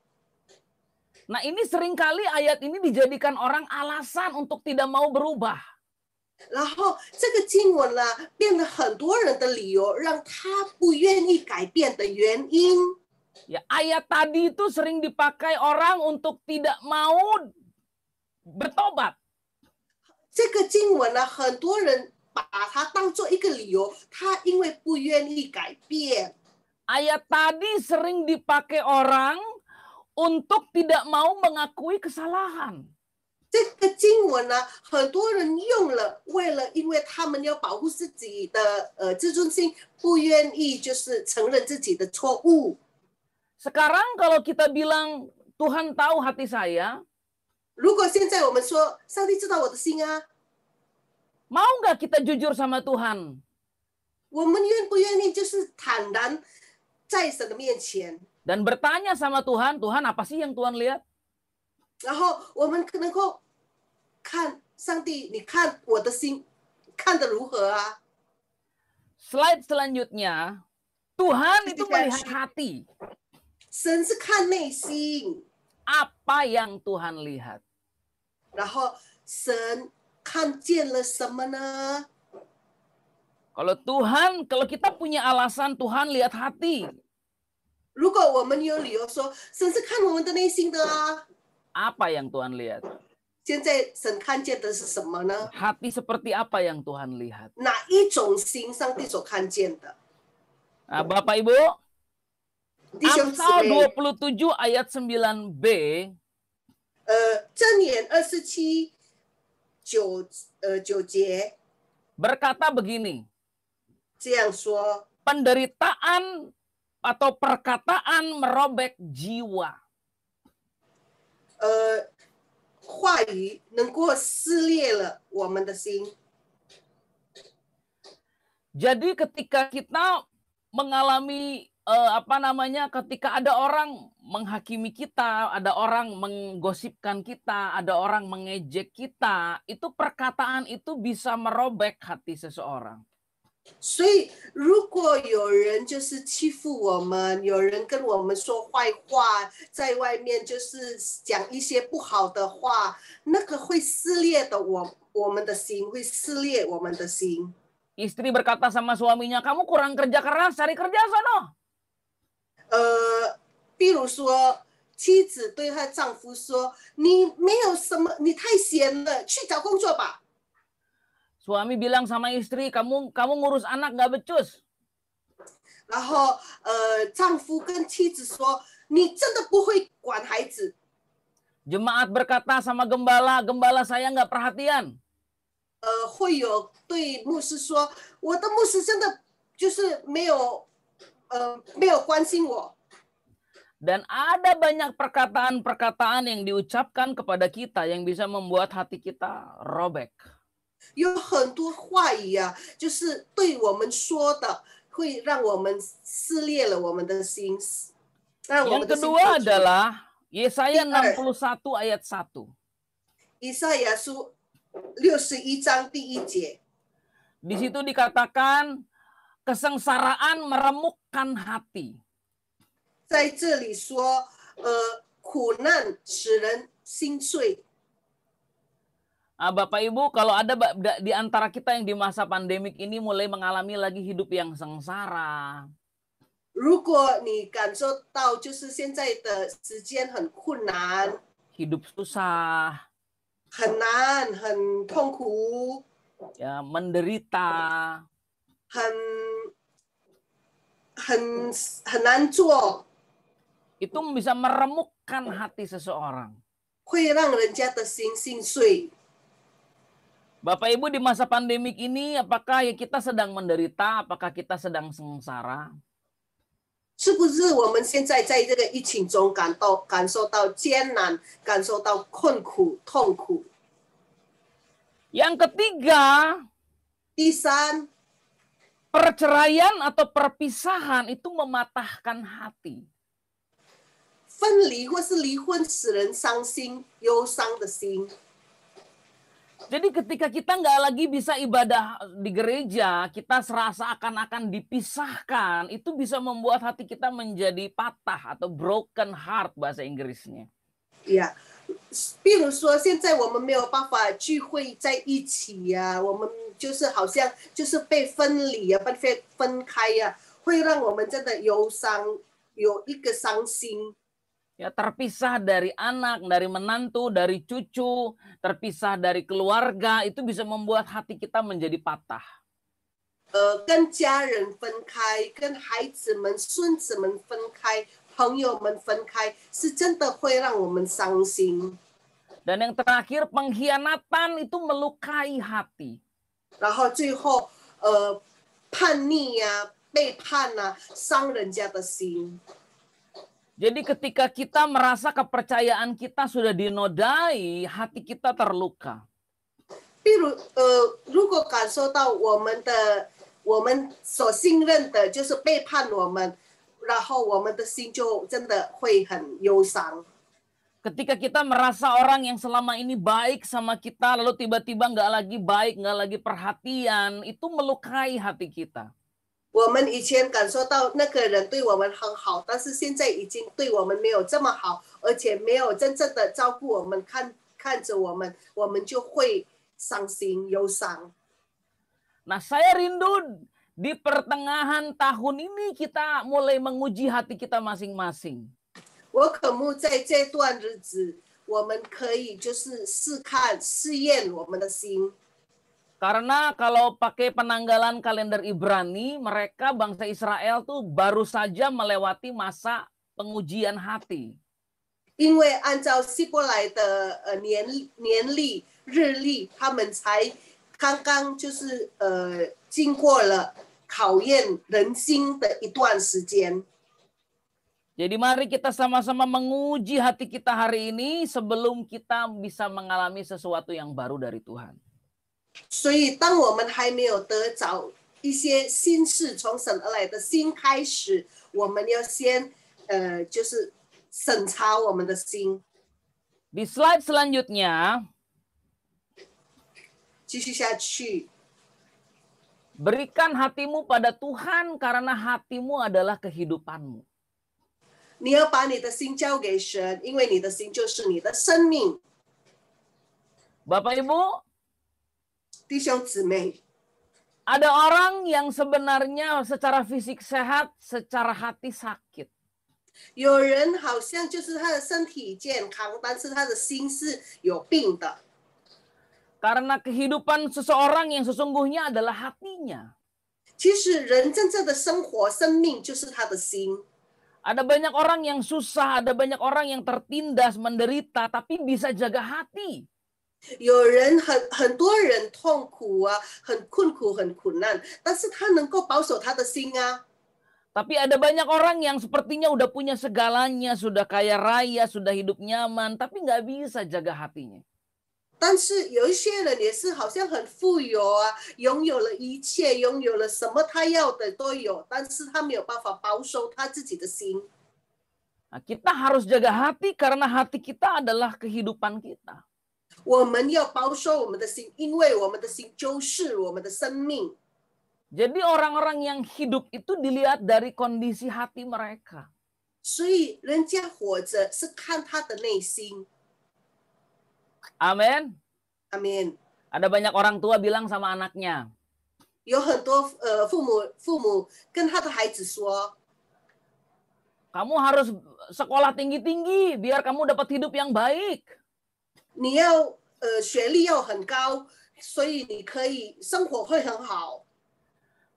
Nah ini seringkali ayat ini dijadikan orang alasan untuk tidak mau berubah. 然后这个经文呢，变了很多人的理由，让他不愿意改变的原因。 Ya, ayat tadi itu sering dipakai orang untuk tidak mau bertobat. 这个经文呢，很多人把它当做一个理由，他因为不愿意改变。 Ayat tadi sering dipakai orang untuk tidak mau mengakui kesalahan. 这个经文呢，很多人用了，因为他们要保护自己的自尊心，不愿意就是承认自己的错误。 Sekarang kalau kita bilang Tuhan tahu hati saya, 如果现在我们说上帝知道我的心啊， mau nggak kita jujur sama Tuhan? 我们愿不愿意就是坦然在神的面前， Dan bertanya sama Tuhan, Tuhan apa sih yang Tuhan lihat? 然后我们能够看上帝，你看我的心看得如何啊？ Slide selanjutnya, Tuhan itu melihat hati. 神是看内心， Apa yang Tuhan lihat? 然后神看见了什么呢？ Kalau kita punya alasan Tuhan lihat hati, 如果我们有理由说神是看我们的内心的啊， apa yang Tuhan lihat? 现在神看见的是什么呢？ Hati seperti apa yang Tuhan lihat? 哪一种心上帝所看见的？ Nah, Bapak Ibu, 弟兄姊 Amsal 妹， 27 ayat 9b, 箴言27 9节 berkata begini, 这样说： penderitaan atau perkataan merobek jiwa. 话语能够撕裂了我们的心。 Jadi ketika kita mengalami ketika ada orang menghakimi kita, ada orang menggosipkan kita, ada orang mengejek kita, itu perkataan itu bisa merobek hati seseorang. 所以，如果有人就是欺负我们，有人跟我们说坏话，在外面就是讲一些不好的话，那个会撕裂的我们的心，会撕裂我们的心。 Istri berkata sama suaminya, kamu kurang kerja keras, cari kerja sono. 比如说，妻子对她丈夫说：“你没有什么，你太闲了，去找工作吧。” Suami bilang sama istri, kamu ngurus anak nggak becus. 然后，丈夫跟妻子说：“你真的不会管孩子。” Jemaat berkata sama gembala, gembala saya nggak perhatian. 会有对牧师说：“我的牧师真的就是没有关心我。” Dan ada banyak perkataan-perkataan yang diucapkan kepada kita yang bisa membuat hati kita robek. 有很多话语啊，就是对我们说的，会让我们撕裂了我们的心。Yang kedua adalah Yesaya 61 ayat 1. 以赛亚书61章第1节。 Di situ dikatakan kesengsaraan meremukkan hati. 在这里说，苦难使人心碎。 Bapak Ibu, kalau ada di antara kita yang di masa pandemik ini mulai mengalami lagi hidup yang sengsara. 如果你感受到就是现在的时间很困难， hidup susah, 很难，很痛苦， ya menderita, 很很难做， itu bisa meremukkan hati seseorang. 会让人家的心心碎。 Bapak Ibu, di masa pandemik ini apakah ya kita sedang menderita, apakah kita sedang sengsara? 是不是我们现在在这个疫情中感受到艰难，感受到困苦、痛苦？ Yang ketiga, 第三， perceraian atau perpisahan itu mematahkan hati. 分离或是离婚使人伤心、忧伤的心。 Jadi ketika kita nggak lagi bisa ibadah di gereja, kita serasa akan dipisahkan, itu bisa membuat hati kita menjadi patah atau broken heart bahasa Inggrisnya. 呀，比如说现在我们没有办法聚会在一起呀，我们就是好像就是被分离呀，被分开呀，会让我们真的忧伤，有一个伤心。 Ya, terpisah dari anak, dari menantu, dari cucu, terpisah dari keluarga, itu bisa membuat hati kita menjadi patah. 跟家人分开，跟孩子们、孙子们分开，朋友们分开，是真的会让我们伤心。 Dan yang terakhir, pengkhianatan itu melukai hati. 然后最后，叛逆呀、背叛呐、伤人家的心。 Jadi ketika kita merasa kepercayaan kita sudah dinodai, hati kita terluka. 比如，如果感受到我们所信任的就是背叛我们，然后我们的心就真的会很忧伤。 Ketika kita merasa orang yang selama ini baik sama kita, lalu tiba-tiba nggak lagi baik, nggak lagi perhatian, itu melukai hati kita. 我们以前感受到那个人对我们很好，但是现在已经对我们没有这么好，而且没有真正的照顾我们，看着我们，我们就会伤心忧伤。 Nah, saya rindu di pertengahan tahun ini kita mulai menguji hati kita masing-masing. 我渴慕在这段日子，我们可以就是试验我们的心。 Karena kalau pakai penanggalan kalender Ibrani, mereka bangsa Israel tuh baru saja melewati masa pengujian hati. 因为按照希伯来的年历日历，他们才刚刚就是经过了考验人心的一段时间。 Jadi mari kita sama-sama menguji hati kita hari ini sebelum kita bisa mengalami sesuatu yang baru dari Tuhan. 所以，当我们还没有得着一些心事从神而来的心开始，我们要先就是审查我们的心。 Di slide selanjutnya, 继续下去， berikan hatimu pada Tuhan karena hatimu adalah kehidupanmu. 你要把你的心交给神，因为你的心就是你的生命。 Bapak Ibu, 弟兄姊妹， ada orang yang sebenarnya secara fisik sehat, secara hati sakit. 有人好像就是他的身体健康，但是他的心是有病的。 Karena kehidupan seseorang yang sesungguhnya adalah hatinya. 其实人真正的生活、生命就是他的心。 Ada banyak orang yang susah, ada banyak orang yang tertindas, menderita, tapi bisa jaga hati. 有人很多人痛苦啊，很困苦、很苦难，但是他能够保守他的心啊。 Tapi ada banyak orang yang sepertinya udah punya segalanya, sudah kaya raya, sudah hidup nyaman, tapi nggak bisa jaga hatinya. 但是有一些人也是好像很富有啊，拥有了一切，拥有了什么他要的都有，但是他没有办法保守他自己的心。 Nah, kita harus jaga hati karena hati kita adalah kehidupan kita. 我们要保守我们的心，因为我们的心就是我们的生命。 Jadi orang-orang yang hidup itu dilihat dari kondisi hati mereka. 所以人家活着是看他的内心。 Amin. 阿门。 Ada banyak orang tua bilang sama anaknya, 有很多父母跟他的孩子说， kamu harus sekolah tinggi-tinggi biar kamu dapat hidup yang baik. 你要学历要很高，所以你可以生活会很好。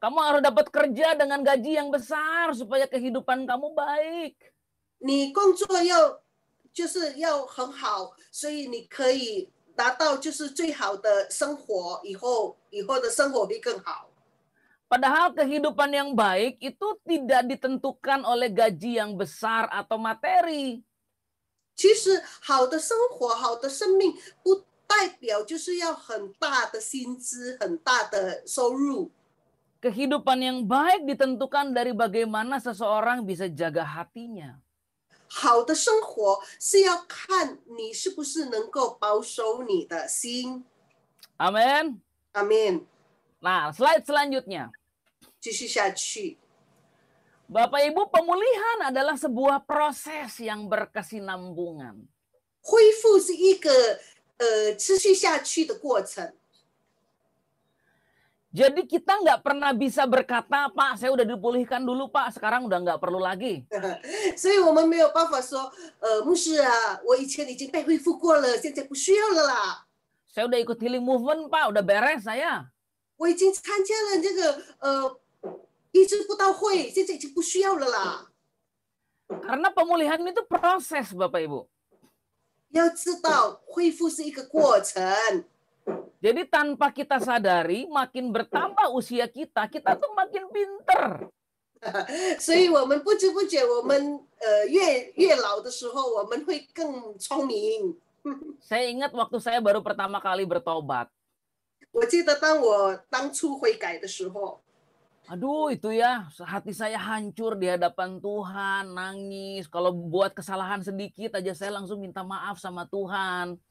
Kamu harus dapat kerja dengan gaji yang besar supaya kehidupan kamu baik. 你工作要就是要很好，所以你可以达到就是最好的生活，以后的生活会更好。 Padahal kehidupan yang baik itu tidak ditentukan oleh gaji yang besar atau materi. 其实好的生活、好的生命，不代表就是要很大的薪资、很大的收入。 Kehidupan yang baik ditentukan dari bagaimana seseorang bisa jaga hatinya. 好的生活是要看你是不是能够保守你的心。 Amin. Amin. Nah, slide selanjutnya. 继续下去。 Bapak Ibu, pemulihan adalah sebuah proses yang berkesinambungan. 恢复是一个持续下去的过程。 Jadi kita nggak pernah bisa berkata, Pak, saya udah dipulihkan dulu, Pak. Sekarang udah nggak perlu lagi. 所以我们没有办法说，牧师啊，我以前已经被恢复过了，现在不需要了啦。 Saya udah ikut healing movement, Pak. Udah beres saya. 我已经参加了这个医治布道会，现在已经不需要了啦。 Karena pemulihan itu proses, Bapak Ibu. 要知道，恢复是一个过程。 Jadi tanpa kita sadari, makin bertambah usia kita, kita tuh makin pinter. 所以我们不知不觉，我们越老的时候，我们会更聪明。 Saya ingat waktu saya baru pertama kali bertobat. 我记得当我当初悔改的时候， Aduh, itu ya, hati saya hancur di hadapan Tuhan, nangis. Kalau buat kesalahan sedikit aja saya langsung minta maaf sama Tuhan.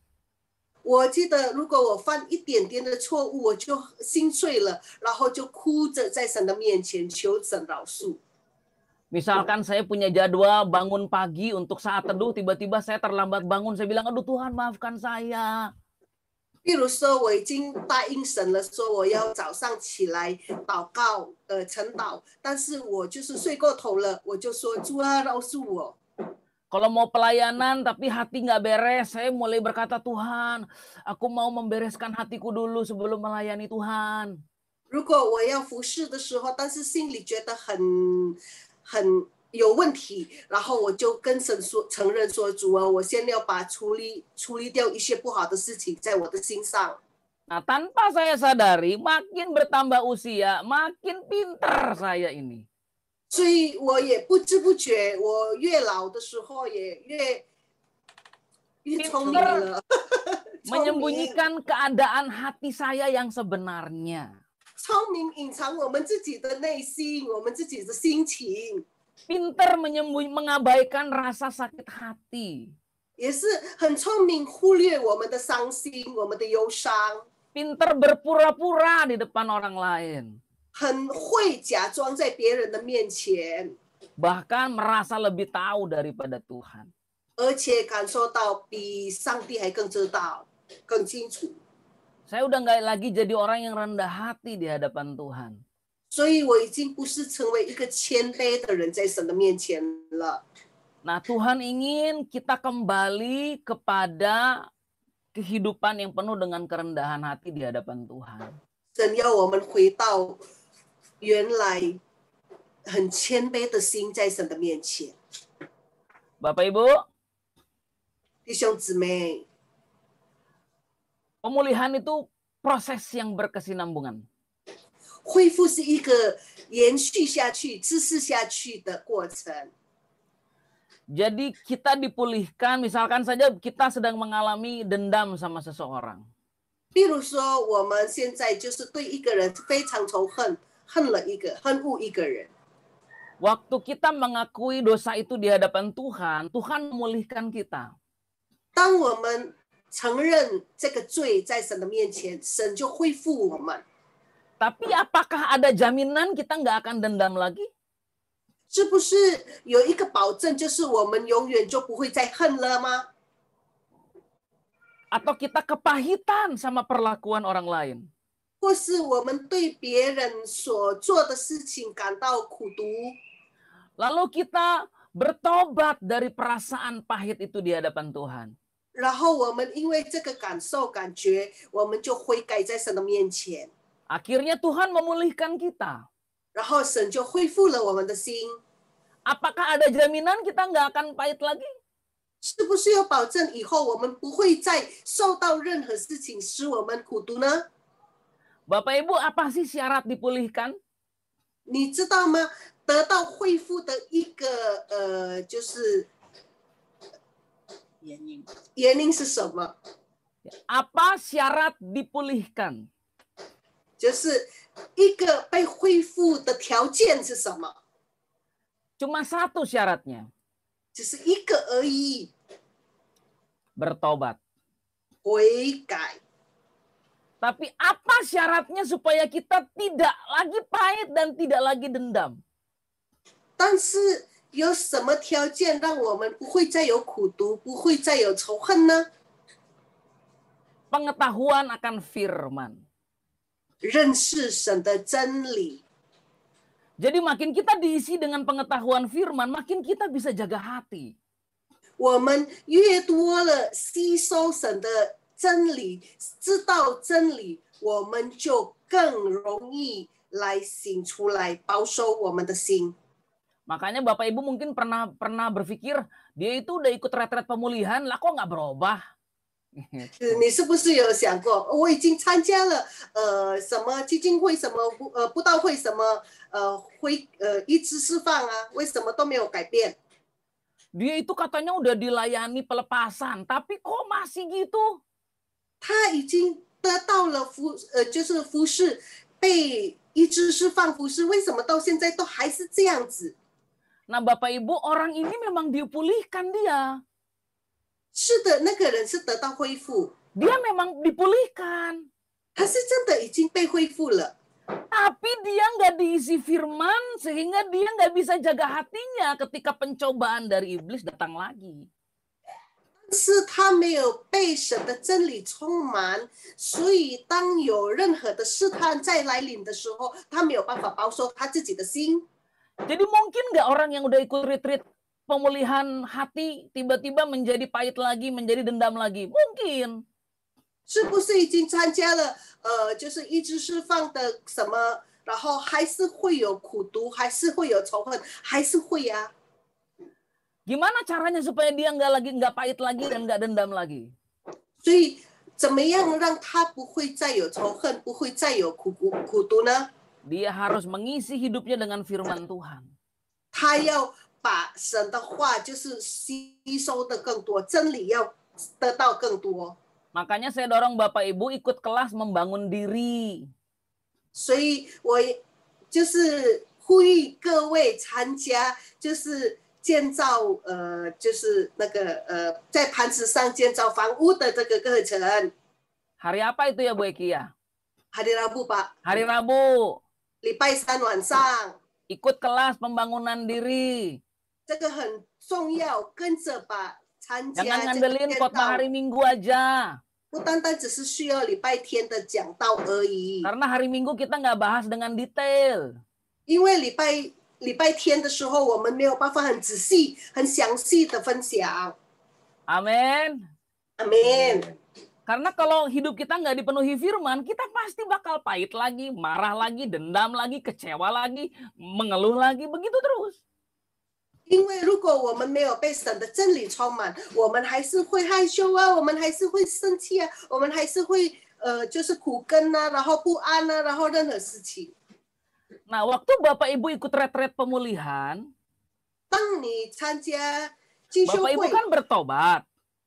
我记得如果我犯一点点的错误，我就心碎了，然后就哭着在神的面前求神饶恕。 Misalkan saya punya jadwal bangun pagi untuk saat teduh, tiba-tiba saya terlambat bangun. Saya bilang, aduh Tuhan maafkan saya. 比如说，我已经答应神了，说我要早上起来祷告，晨祷，但是我就是睡过头了，我就说主啊，饶恕我。 Kalau mau pelayanan tapi hati nggak beres, saya mulai berkata, Tuhan, aku mau membereskan hatiku dulu sebelum melayani Tuhan. 如果我要服侍的时候，但是心里觉得很有问题，然后我就跟神说，承认说，主啊，我先要把处理掉一些不好的事情在我的心上。 Nah, tanpa saya sadari, makin bertambah usia, makin pintar saya ini. 所以我也不知不觉，我越老的时候也越聪明了。Menyembunyikan keadaan hati saya yang sebenarnya. 聪明隐藏我们自己的内心，我们自己的心情。 Pintar mengabaikan rasa sakit hati. 也是很聪明，忽略我们的伤心，我们的忧伤。 Pintar berpura-pura di depan orang lain. 很会假装在别人的面前， Bahkan merasa lebih tahu daripada Tuhan. 而且感受到比上帝还更知道、更清楚。 Saya udah nggak lagi jadi orang yang rendah hati di hadapan Tuhan. 所以我已经不是成为一个谦卑的人在神的面前了。 Nah, Tuhan ingin kita kembali kepada kehidupan yang penuh dengan kerendahan hati di hadapan Tuhan. 神要我们回到原来很谦卑的心在神的面前。 Bapak Ibu, 弟兄姊妹， pemulihan itu proses yang berkesinambungan. 恢复是一个延续下去、持续下去的过程。 Jadi kita dipulihkan, misalkan saja kita sedang mengalami dendam sama seseorang. 比如说，我们现在就是对一个人非常仇恨，恨恶一个人。 Waktu kita mengakui dosa itu di hadapan Tuhan, Tuhan memulihkan kita. 当我们承认这个罪在神的面前，神就恢复我们。 Tapi apakah ada jaminan kita nggak akan dendam lagi? 是不是有一个保证，就是我们永远就不会再恨了吗？ Atau kita kepahitan sama perlakuan orang lain? 或是我们对别人所做的事情感到苦毒， Lalu kita bertobat dari perasaan pahit itu di hadapan Tuhan. 然后我们因为这个感受感觉，我们就悔改在神的面前。 Akhirnya Tuhan memulihkan kita. 然后神就恢复了我们的心。 Apakah ada jaminan kita nggak akan pahit lagi? 是不是有保证以后我们不会再受到任何事情使我们苦读呢？ Bapak Ibu, apa sih syarat dipulihkan? 你知道吗？得到恢复的一个就是原因是什么？ Apa syarat dipulihkan? 就是一个被恢复的条件是什么？ Cuma satu syaratnya, 只是一个而已， bertobat. 悔改。 Tapi apa syaratnya supaya kita tidak lagi pahit dan tidak lagi dendam? 但是有什么条件让我们不会再有苦毒，不会再有仇恨呢？ Pengetahuan akan firman. 认识神的真理。 Jadi makin kita diisi dengan pengetahuan firman, makin kita bisa jaga hati. 我们越多了吸收神的真理，知道真理，我们就更容易来醒出来，保守我们的心。 Makanya Bapak Ibu mungkin pernah berpikir, dia itu udah ikut retret pemulihan, lah kok nggak berubah? 你是不是有想过，我已经参加了什么基金会、什么布道会、什么医治释放啊，为什么都没有改变？ Dia itu katanya udah dilayani pelepasan, tapi kok masih gitu? 他已经得到了就是服侍，被医治释放服侍，为什么到现在都还是这样子？ Nah Bapak Ibu, orang ini memang dipulihkan dia. 是的，那个人是得到恢复， Dia memang dipulihkan. 他是真的已经被恢复了。 Tapi dia nggak diisi firman sehingga dia nggak bisa jaga hatinya ketika pencobaan dari iblis datang lagi. 但是他没有被神的真理充满，所以当有任何的试探再来临的时候，他没有办法保守他自己的心。 Jadi mungkin nggak orang yang udah ikut retreat pemulihan hati tiba-tiba menjadi pahit lagi, menjadi dendam lagi? Mungkin. 是不是已经参加了就是医治释放的什么，然后还是会有苦毒，还是会有仇恨，还是会啊？ Gimana caranya supaya dia nggak pahit lagi dan nggak dendam lagi? 所以怎么样让他不会再有仇恨，不会再有苦毒呢？ Dia harus mengisi hidupnya dengan firman Tuhan. 他要把神的话就是吸收的更多，真理要得到更多。 Makanya saya dorong Bapak Ibu ikut kelas membangun diri. 所以我就是呼吁各位参加，就是建造就是那个在磐石上建造房屋的这个课程。 Hari apa itu ya Bu Eki ya? Hari Rabu Pak. Hari Rabu. 礼拜三晚上。 Ikut kelas pembangunan diri. 这个很重要，跟着吧，参加。 Jangan ngandelin khotbah hari Minggu aja. 不单单只是需要礼拜天的讲道而已。 Karena hari Minggu kita nggak bahas dengan detail. 因为礼拜天的时候，我们没有办法很仔细、很详细的分享。 Amin. Amin. Karena kalau hidup kita nggak dipenuhi firman, kita pasti bakal pahit lagi, marah lagi, dendam lagi, kecewa lagi, mengeluh lagi, begitu terus. 因为如果我们没有被神的真理充满，我们还是会害羞啊，我们还是会生气啊，我们还是会就是苦根啊，然后不安啊，然后任何事情。 Nah, waktu Bapak Ibu ikut retret pemulihan, 当你参加进修 Bapak Ibu 会， kan bertobat.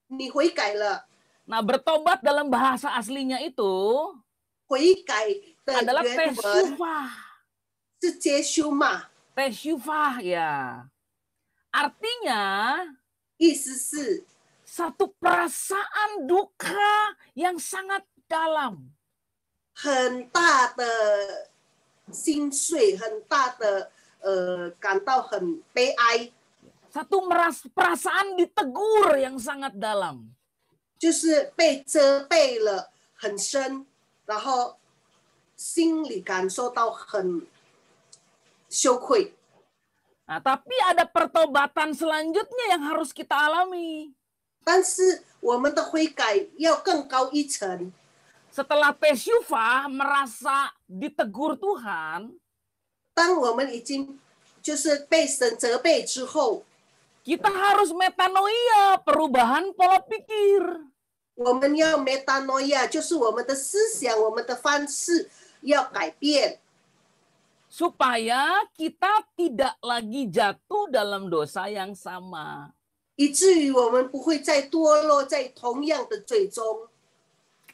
你悔改了， Nah, bertobat dalam bahasa aslinya itu 悔改的 adalah 原文 tesyufah. 是接修嘛， Tesyufah ya. Artinya 意思是 satu perasaan duka yang sangat dalam. 很大的心碎，很大的感到很悲哀， Satu perasaan ditegur yang sangat dalam. 就是被责备了很深，然后心里感受到很羞愧。 Nah, tapi ada pertobatan selanjutnya yang harus kita alami. 但是我们的悔改要更高一层。 Setelah tesyufah merasa ditegur Tuhan, 当我们已经就是被神责备之后， kita harus metanoia, perubahan pola pikir. 我们要 metanoia， 就是我们的思想、我们的方式要改变， Supaya kita tidak lagi jatuh dalam dosa yang sama. 以至于我们不会再堕落在同样的罪中。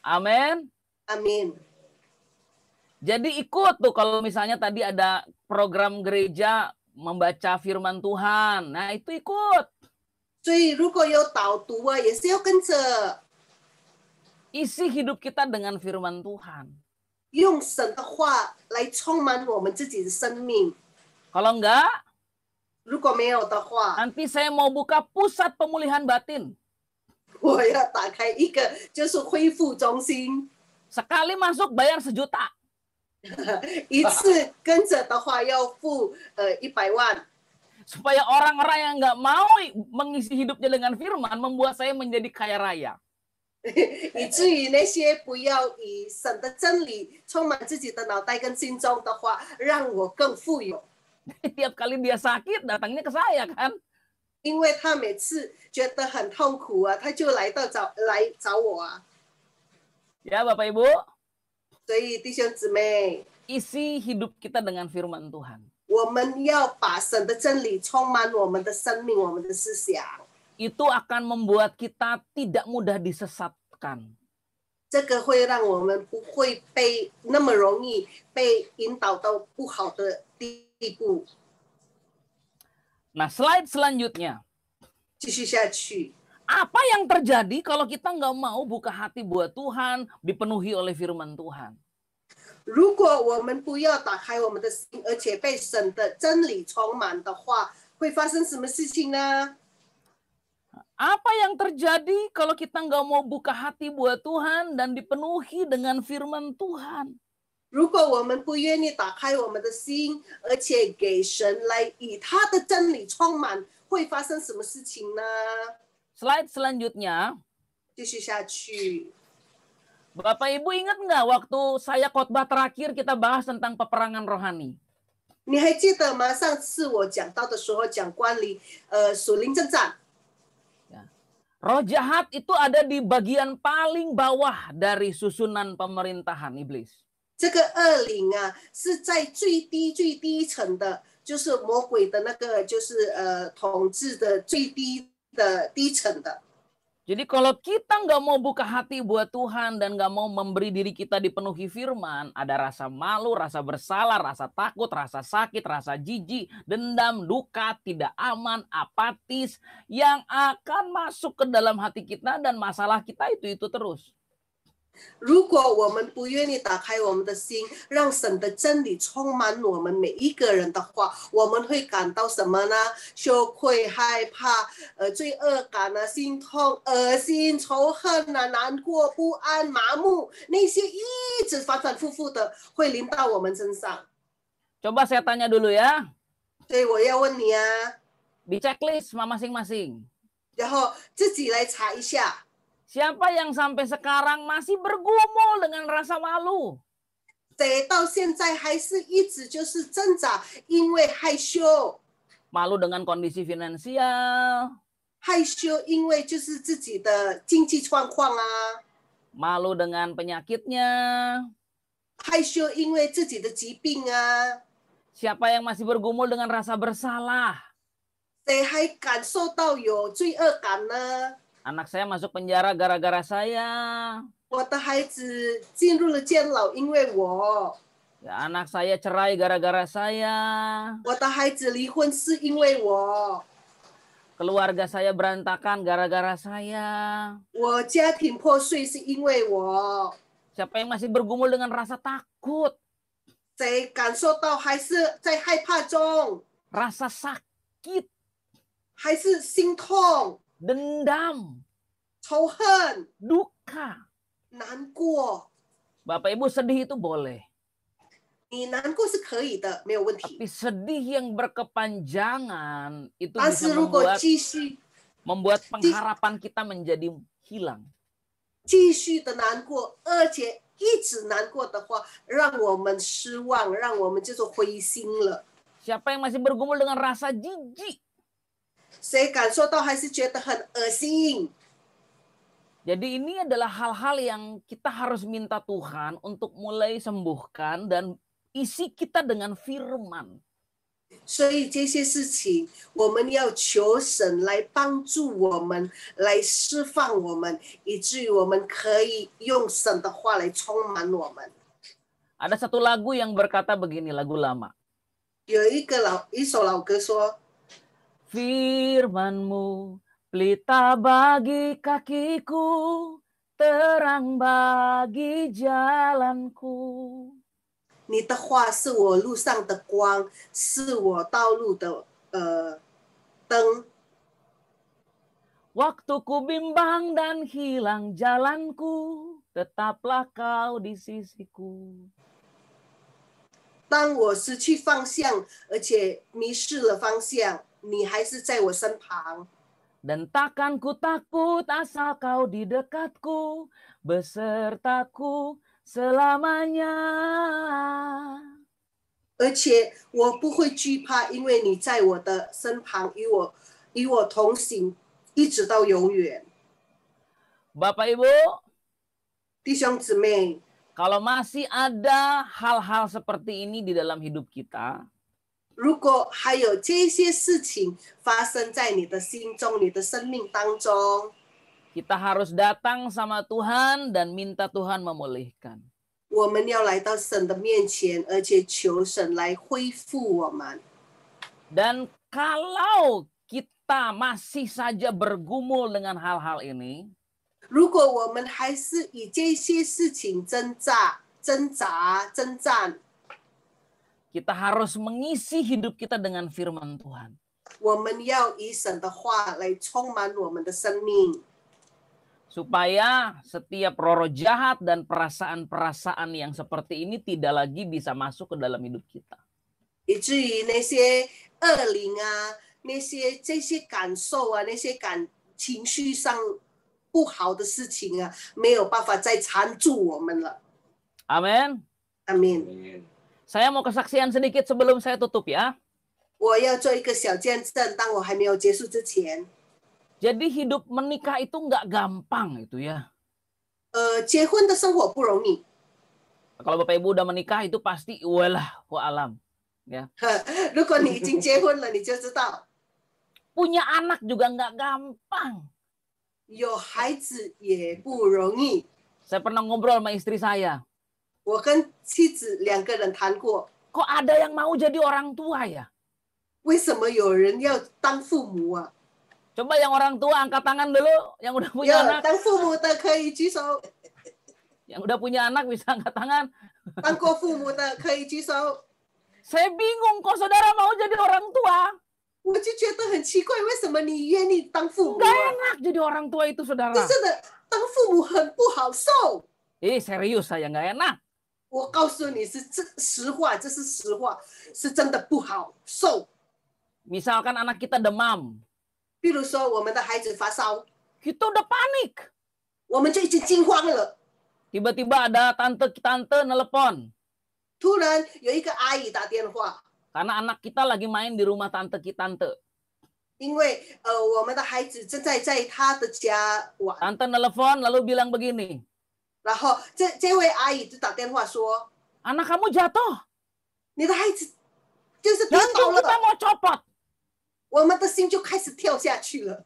Amin. Amin. Jadi ikut tuh kalau misalnya tadi ada program gereja membaca firman Tuhan. Nah, itu ikut. 所以如果有导读啊，也是要跟着 Isi hidup kita dengan firman Tuhan. 用神的话来充满我们自己的生命。 Kalau enggak, 如果没有的话， nanti saya mau buka pusat pemulihan batin. 我要打开一个就是恢复中心， Sekali masuk bayar 1 juta. 一次跟着的话要付100万， Supaya orang-orang yang nggak mau mengisi hidupnya dengan firman membuat saya menjadi kaya raya. 以至于那些不要以神的真理充满自己的脑袋跟心中的话，让我更富有。 Tiap kali dia sakit datangnya ke saya kan. 因为他每次觉得很痛苦啊，他就来找我啊。 Ya Bapak Ibu, 所以弟兄姊妹， isi hidup kita dengan firman Tuhan. 我们要把神的真理充满我们的生命、我们的思想。 Itu akan membuat kita tidak mudah disesatkan. 这个会让我们不会被那么容易被引导到不好的地步。 Nah, slide selanjutnya. 继续下去， Apa yang terjadi kalau kita nggak mau buka hati buat Tuhan, dipenuhi oleh firman Tuhan? 如果我们不要打开我们的心，而且被神的真理充满的话，会发生什么事情呢？ Apa yang terjadi kalau kita nggak mau buka hati buat Tuhan dan dipenuhi dengan firman Tuhan? 如果我们不愿意打开我们的心，而且给神来以他的真理充满，会发生什么事情呢？ Slide selanjutnya. 继续下去。 Bapak Ibu ingat nggak waktu saya khotbah terakhir kita bahas tentang peperangan rohani? 你还记得吗？上次我讲到的时候，讲关于属灵征战。 Roh jahat itu ada di bagian paling bawah dari susunan pemerintahan iblis. 这个恶灵啊，是在最低层的，就是魔鬼的那个，就是统治的最低的低层的。 Jadi kalau kita nggak mau buka hati buat Tuhan dan nggak mau memberi diri kita dipenuhi firman, ada rasa malu, rasa bersalah, rasa takut, rasa sakit, rasa jijik, dendam, duka, tidak aman, apatis, yang akan masuk ke dalam hati kita dan masalah kita itu terus. 如果我们不愿意打开我们的心，让神的真理充满我们每一个人的话，我们会感到什么呢？羞愧、害怕、罪恶感啊、心痛、恶心、仇恨啊、难过、不安、麻木，那些一直反反复复的会临到我们身上。 Coba saya tanya dulu ya. 所以我要问你啊， Di checklist masing-masing. 然后自己来查一下。 Siapa yang sampai sekarang masih bergumul dengan rasa malu? 谁到现在还是一直就是挣扎，因为害羞， Malu dengan kondisi finansial, 害羞因为就是自己的经济状况啊， malu dengan penyakitnya. 害羞因为自己的疾病啊， Siapa yang masih bergumul dengan rasa bersalah? 谁还感受到有罪恶感呢？ Anak saya masuk penjara gara-gara saya. 我的孩子进入了监牢，因为我； Ya, anak saya cerai gara-gara saya. 我的孩子离婚是因为我； Keluarga saya berantakan gara-gara saya. 我家庭破碎是因为我。 Siapa yang masih bergumul dengan rasa takut, 谁感受到还是在害怕中， rasa sakit, 还是心痛、 dendam, 仇恨、 duka. 难过？ Bapak Ibu sedih itu boleh. 你难过是可以的，没有问题。 Tapi sedih yang berkepanjangan itu 但 bisa 是如果 membuat pengharapan kita menjadi hilang. 继续的难过，而且一直难过的话，让我们失望，让我们就是灰心了。 Siapa yang masih bergumul dengan rasa jijik? 谁感受到还是觉得很恶心？ Jadi ini adalah hal-hal yang kita harus minta Tuhan untuk mulai sembuhkan dan isi kita dengan firman. 所以这些事情，我们要求神来帮助我们，来释放我们，以至于我们可以用神的话来充满我们。 Ada satu lagu yang berkata begini, lagu lama. 有一首老歌说 Firman-Mu pelita bagi kakiku, terang bagi jalanku. 你的话是我路上的光，是我道路的灯。 Waktu ku bimbang dan hilang jalanku, tetaplah Kau di sisiku. 当我失去方向，而且迷失了方向，你还是在我身旁。 Dan takkan ku takut asal Kau di dekatku, besertaku selamanya. 而且我不会惧怕，因为你在我的身旁，与我同行，一直到永远。 Bapak Ibu, 弟兄姊妹， kalau masih ada hal-hal seperti ini di dalam hidup kita, 如果还有这些事情发生在你的心中、你的生命当中， kita harus datang sama Tuhan dan minta Tuhan memulihkan. 我们要来到神的面前，而且求神来恢复我们。 Dan kalau kita masih saja bergumul dengan hal-hal ini, 如果我们还是以这些事情挣扎、征战， kita harus mengisi hidup kita dengan firman Tuhan. 我们要以神的话来充满我们的生命， Supaya setiap roh jahat dan perasaan-perasaan yang seperti ini tidak lagi bisa masuk ke dalam hidup kita. 以至于那些恶灵啊、这些感受啊、那些情绪上不好的事情啊，没有办法再缠住我们了。 Amin. 阿门。 Saya mau kesaksian sedikit sebelum saya tutup ya. 我要做一个小见证，当我还没有结束之前。 Jadi hidup menikah itu nggak gampang itu ya. 结婚的生活不容易。 Kalau Bapak Ibu udah menikah itu pasti walah wa alam. Ya. 如果你已经结婚了，你就知道 Punya anak juga nggak gampang. 有孩子也不容易。 Saya pernah ngobrol sama istri saya. 我跟妻子两个人谈过， Kok ada yang mau jadi orang tua ya? 为什么有人要当父母啊？ Coba yang orang tua angkat tangan dulu, yang udah punya 有 anak. 当父母的可以举手， Yang udah punya anak bisa angkat tangan. 当过父母的可以举手。 Saya bingung kok saudara mau jadi orang tua. 我就觉得很奇怪，为什么你愿意当父母 Nggak 啊？ enak jadi orang tua itu saudara. 真的，当父母很不好受。 Serius saya nggak enak. 我告诉你是实话，这是实话，是真的不好受。 Misalkan anak kita demam. 比如说我们的孩子发烧， Kita udah panik. 我们就已经惊慌了。 Tiba-tiba ada tante nelpon. 突然有一个阿姨打电话， Karena anak kita lagi main di rumah tante. 因为我们的孩子正在他的家玩， Tante nelpon lalu bilang begini. 然后这位阿姨就打电话说， Anak kamu jatuh. 你的孩子就是跌倒 Jantung kita 了， mau copot. 我们的心就开始跳下去了。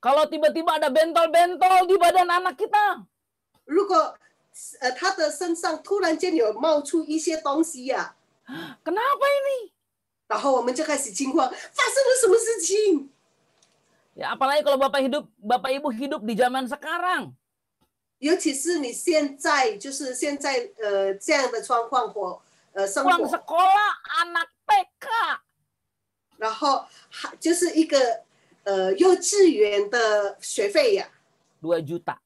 Kalau tiba-tiba ada bentol-bentol di badan anak kita. 如果他的身上突然间有冒出一些东西呀、 Kenapa ini? 然后我们就开始惊慌，发生了什么事情？ Ya apalagi kalau Bapak Ibu hidup di zaman sekarang. 尤其是你现在就是现在这样的状况生 Pulang 活， sekolah anak TK. 然后就是一个幼稚园的学费呀、 2 juta.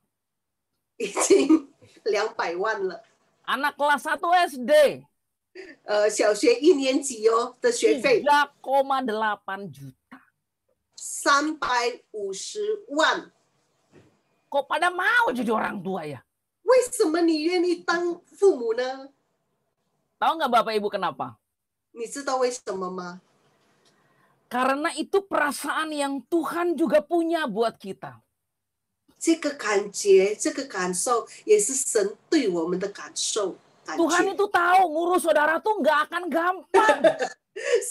已经200万了。 Anak kelas 1 SD. 小学1年级的学费 3,8 juta. 350万。 Kok pada mau jadi orang tua ya? 为什么你愿意当父母呢？ Tahu nggak Bapak Ibu kenapa? 你知道为什么吗？ Karena itu perasaan yang Tuhan juga punya buat kita. 这个感觉，这个感受，也是神对我们的感受。感 Tuhan 觉 itu tahu ngurus saudara tuh nggak akan gampang.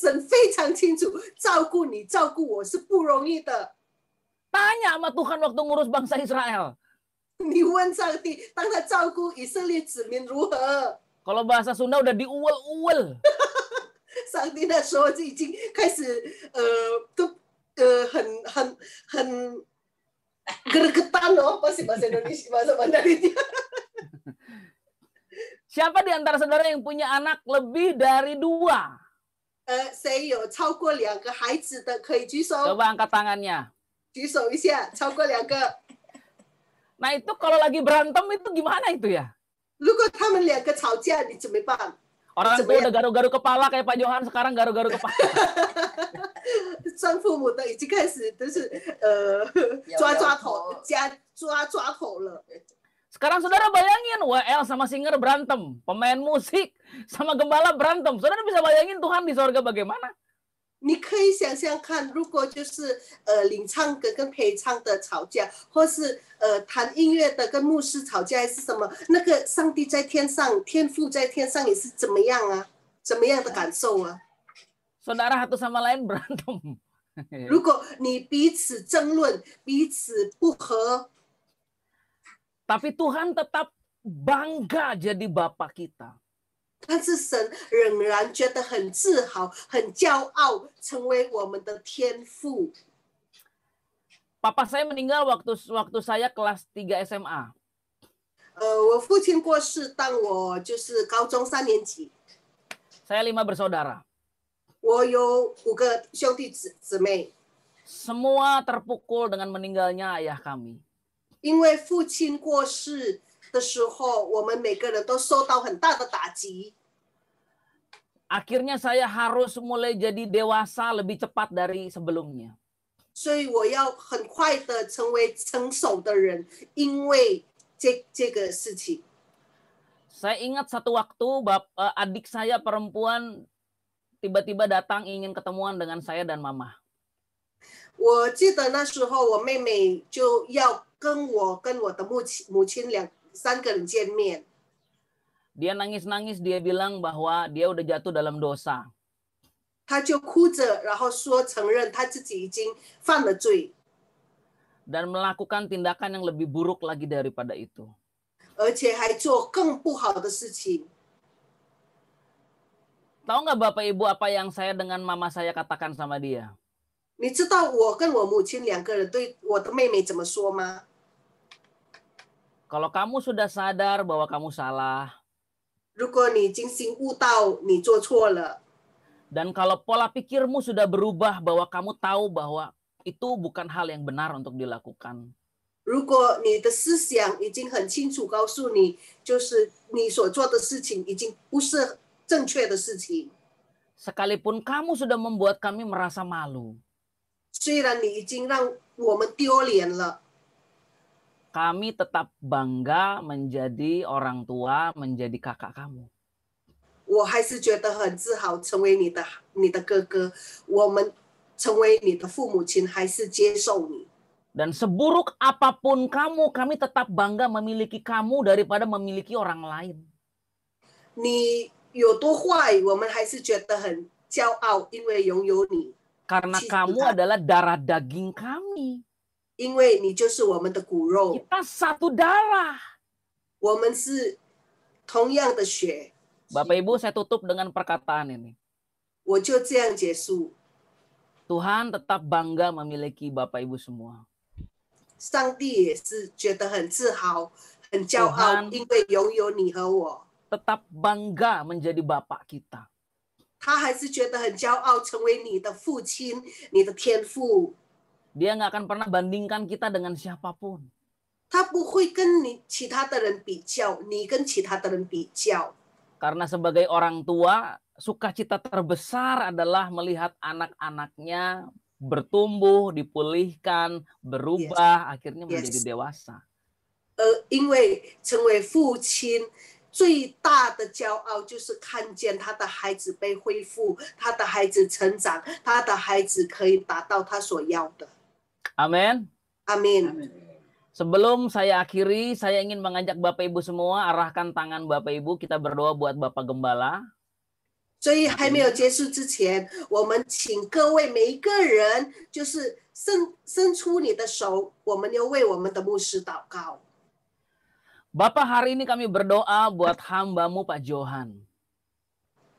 神非常清楚，照顾你、照顾我是不容易的。 Tanya sama Tuhan waktu ngurus bangsa Israel. 你问上帝，当他照顾以色列子民如何？ Kalau bahasa Sunda udah diuwel-uwel. 上帝那时候就已经开始，很 gregetan loh, bahasa Indonesia, bahasa Mandarin. Siapa di antara saudara yang punya anak lebih dari 2? 谁有超过2个孩子的可以举手？ Coba angkat tangannya. 举手一下，超过2个。 Nah itu kalau lagi berantem itu gimana itu ya? 如果他们2个吵架，你怎么办？ Orang tua udah garu-garu kepala kayak Pak Johan, sekarang garu-garu kepala. 双父母的已经开始都是抓头了。 Sekarang saudara bayangin WL sama singer berantem, pemain musik sama gembala berantem. Saudara bisa bayangin Tuhan di sorga bagaimana? 你可以想象看，如果就是领唱歌跟陪唱的吵架，或是弹音乐的跟牧师吵架，还是什么？那个上帝在天上，天父在天上也是怎么样啊？怎么样的感受啊？ Saudara satu sama lain berantem. 如果你彼此争论，彼此不和， Tapi Tuhan tetap bangga jadi Bapa kita. 但是神仍然觉得很自豪、很骄傲，成为我们的天父。 Papa saya meninggal waktu saya kelas 3 SMA. 我父亲过世，当我就是高中3年级， Saya 5 bersaudara. 我有5个兄弟姊妹。 Semua terpukul dengan meninggalnya ayah kami. 因为父亲过世的时候，我们每个人都受到很大的打击。 Akhirnya saya harus mulai jadi dewasa lebih cepat dari sebelumnya. 所以我要很快的成为成熟的人，因为这个事情。 Saya ingat satu waktu adik saya perempuan tiba-tiba datang ingin ketemuan dengan saya dan mama. 我记得那时候我妹妹就要跟我的母亲3个人见面。 Dia nangis-nangis, dia bilang bahwa dia udah jatuh dalam dosa. 他就哭着，然后说承认他自己已经犯了罪， Dan melakukan tindakan yang lebih buruk lagi daripada itu. 而且还做更不好的事情。 Tahu nggak Bapak Ibu apa yang saya dengan mama saya katakan sama dia? 你知道我跟我母亲2个人对我的妹妹怎么说吗？ Kalau kamu sudah sadar bahwa kamu salah, 如果你已经醒悟到你做错了， dan kalau pola pikirmu sudah berubah bahwa kamu tahu bahwa itu bukan hal yang benar untuk dilakukan. 如果你的思想已经很清楚告诉你，就是你所做的事情已经不是正确的事情， Sekalipun kamu sudah membuat kami merasa malu, 虽然你已经让我们丢脸了， kami tetap bangga menjadi orang tua, menjadi kakak kamu. 我还是觉得很自豪，成为你的哥哥，我们成为你的父母亲，还是接受你。 Dan seburuk apapun kamu, kami tetap bangga memiliki kamu daripada memiliki orang lain. 你有多坏，我们还是觉得很骄傲，因为拥有你， Karena 其实 kamu adalah darah daging kami. 因为你就是我们的骨肉， Kita satu darah. 我们是同样的血。 Bapak Ibu, saya tutup dengan perkataan ini. 我就这样结束。 Tuhan tetap bangga memiliki Bapak Ibu semua. 上帝也是觉得很自豪、很骄傲， Tuhan 因为拥有你和我。 Tetap bangga menjadi Bapak kita. 他还是觉得很骄傲，成为你的父亲、你的天父。 Dia nggak akan pernah bandingkan kita dengan siapapun. 他不会跟你其他的人比较，你跟其他的人比较。 Karena sebagai orang tua, sukacita terbesar adalah melihat anak-anaknya bertumbuh, dipulihkan, berubah, akhirnya menjadi dewasa. 因为成为父亲最大的骄傲就是看见他的孩子被恢复，他的孩子成长，他的孩子可以达到他所要的。 Amin. Amin. Sebelum saya akhiri, saya ingin mengajak Bapak Ibu semua, arahkan tangan Bapak Ibu, kita berdoa buat Bapak Gembala. 所以还没有结束之前，我们请各位每一个人，就是伸出你的手，我们要为我们的牧师祷告。 Bapak, hari ini kami berdoa buat hamba-Mu Pak Johan.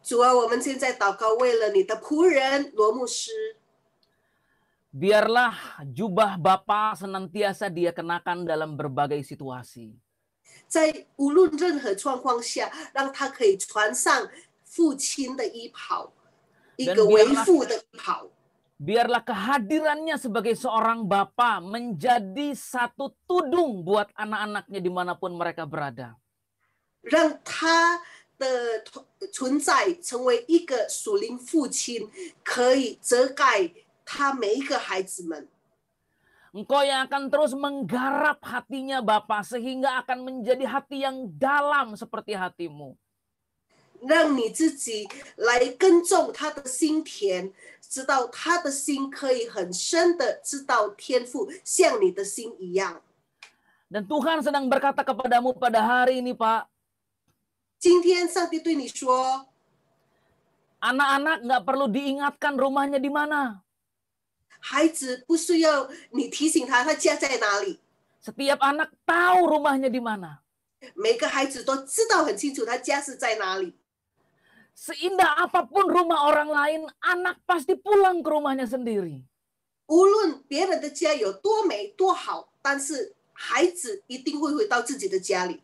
主啊，我们现在祷告，为了你的仆人罗牧师。 Biarlah jubah Bapa senantiasa dia kenakan dalam berbagai situasi. 在无论任何状况下，让他可以穿上父亲的衣袍，一个为父的衣袍。 Biarlah kehadirannya sebagai seorang bapa menjadi satu tudung buat anak-anaknya dimanapun mereka berada. 让他的存在成为一个属灵父亲，可以遮盖他每一个孩子们。 Engkau yang akan terus menggarap hatinya Bapa sehingga akan menjadi hati yang dalam seperti hatimu. 让你自己来耕种他的心田，知道他的心可以很深的知道天父像你的心一样。 Dan Tuhan sedang berkata kepadamu pada hari ini, Pak. 今天上帝对你说， anak-anak nggak perlu diingatkan rumahnya di mana. 孩子不需要你提醒他家在哪里。 Setiap anak tahu rumahnya di mana. 每个孩子都知道很清楚他家是在哪里。 Seindah apapun rumah orang lain, anak pasti pulang ke rumahnya sendiri. 无论别人的家有多美多好，但是孩子一定会回到自己的家里。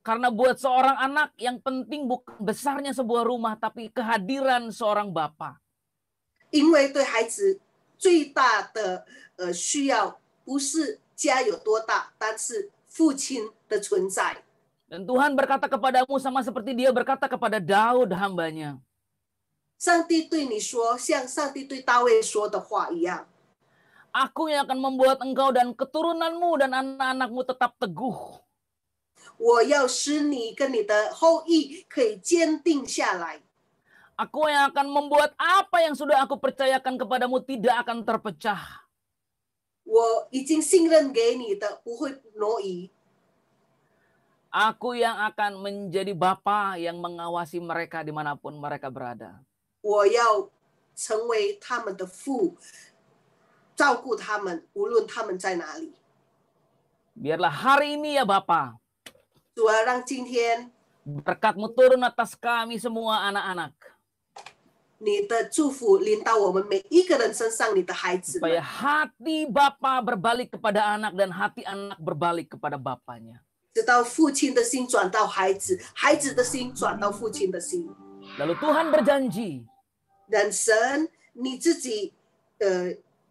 Karena buat seorang anak yang penting bukan besarnya sebuah rumah, tapi kehadiran seorang bapa. 因为对孩子最大的需要不是家有多大，但是父亲的存在。 Dan Tuhan berkata kepadamu sama seperti Dia berkata kepada Daud hambanya. 上帝对你说，像上帝对大卫说的话一样。 Aku yang akan membuat engkau dan keturunanmu dan anak-anakmu tetap teguh. 我要使你跟你的后裔可以坚定下来。 Aku yang akan membuat apa yang sudah aku percayakan kepadamu tidak akan terpecah. 我已经信任给你的不会挪移。 Aku yang akan menjadi bapa yang mengawasi mereka dimanapun mereka berada. 我要成为他们的父，照顾他们，无论他们在哪里。 Biarlah hari ini ya Bapa, 主啊，让今天 berkat-Mu turun atas kami semua anak-anak. 你的祝福临到我们每一个人身上，你的孩子们。 Supaya hati Bapa berbalik kepada anak dan hati anak berbalik kepada bapanya. 直到父亲的心转到孩子，孩子的心转到父亲的心。 Lalu Tuhan berjanji, 人神你自己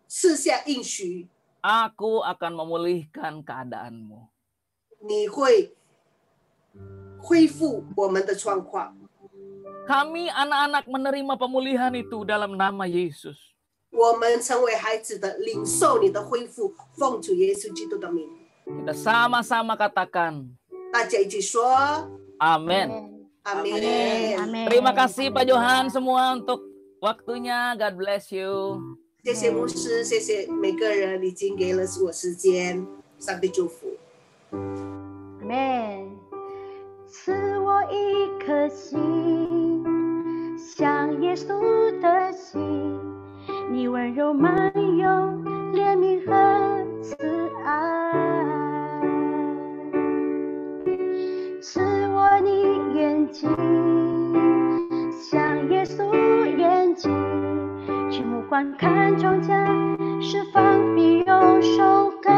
赐下应许， Aku akan memulihkan keadaanmu. 你会恢复我们的状况。 Kami anak-anak menerima pemulihan itu dalam nama Yesus. 我们成为孩子的，领受你的恢复，奉主耶稣基督的名。 Kita sama-sama katakan, 大家一起说 Amin. 阿门。 Terima kasih Pak Johan semua untuk waktunya. God bless you. 谢谢牧师，谢谢每个人已经给了我时间，上帝祝福。 Amen。赐我一颗心，像耶稣的心，你温柔满有怜悯和慈爱。赐我你眼睛，像耶稣眼睛，去目光看庄稼，释放必有收割。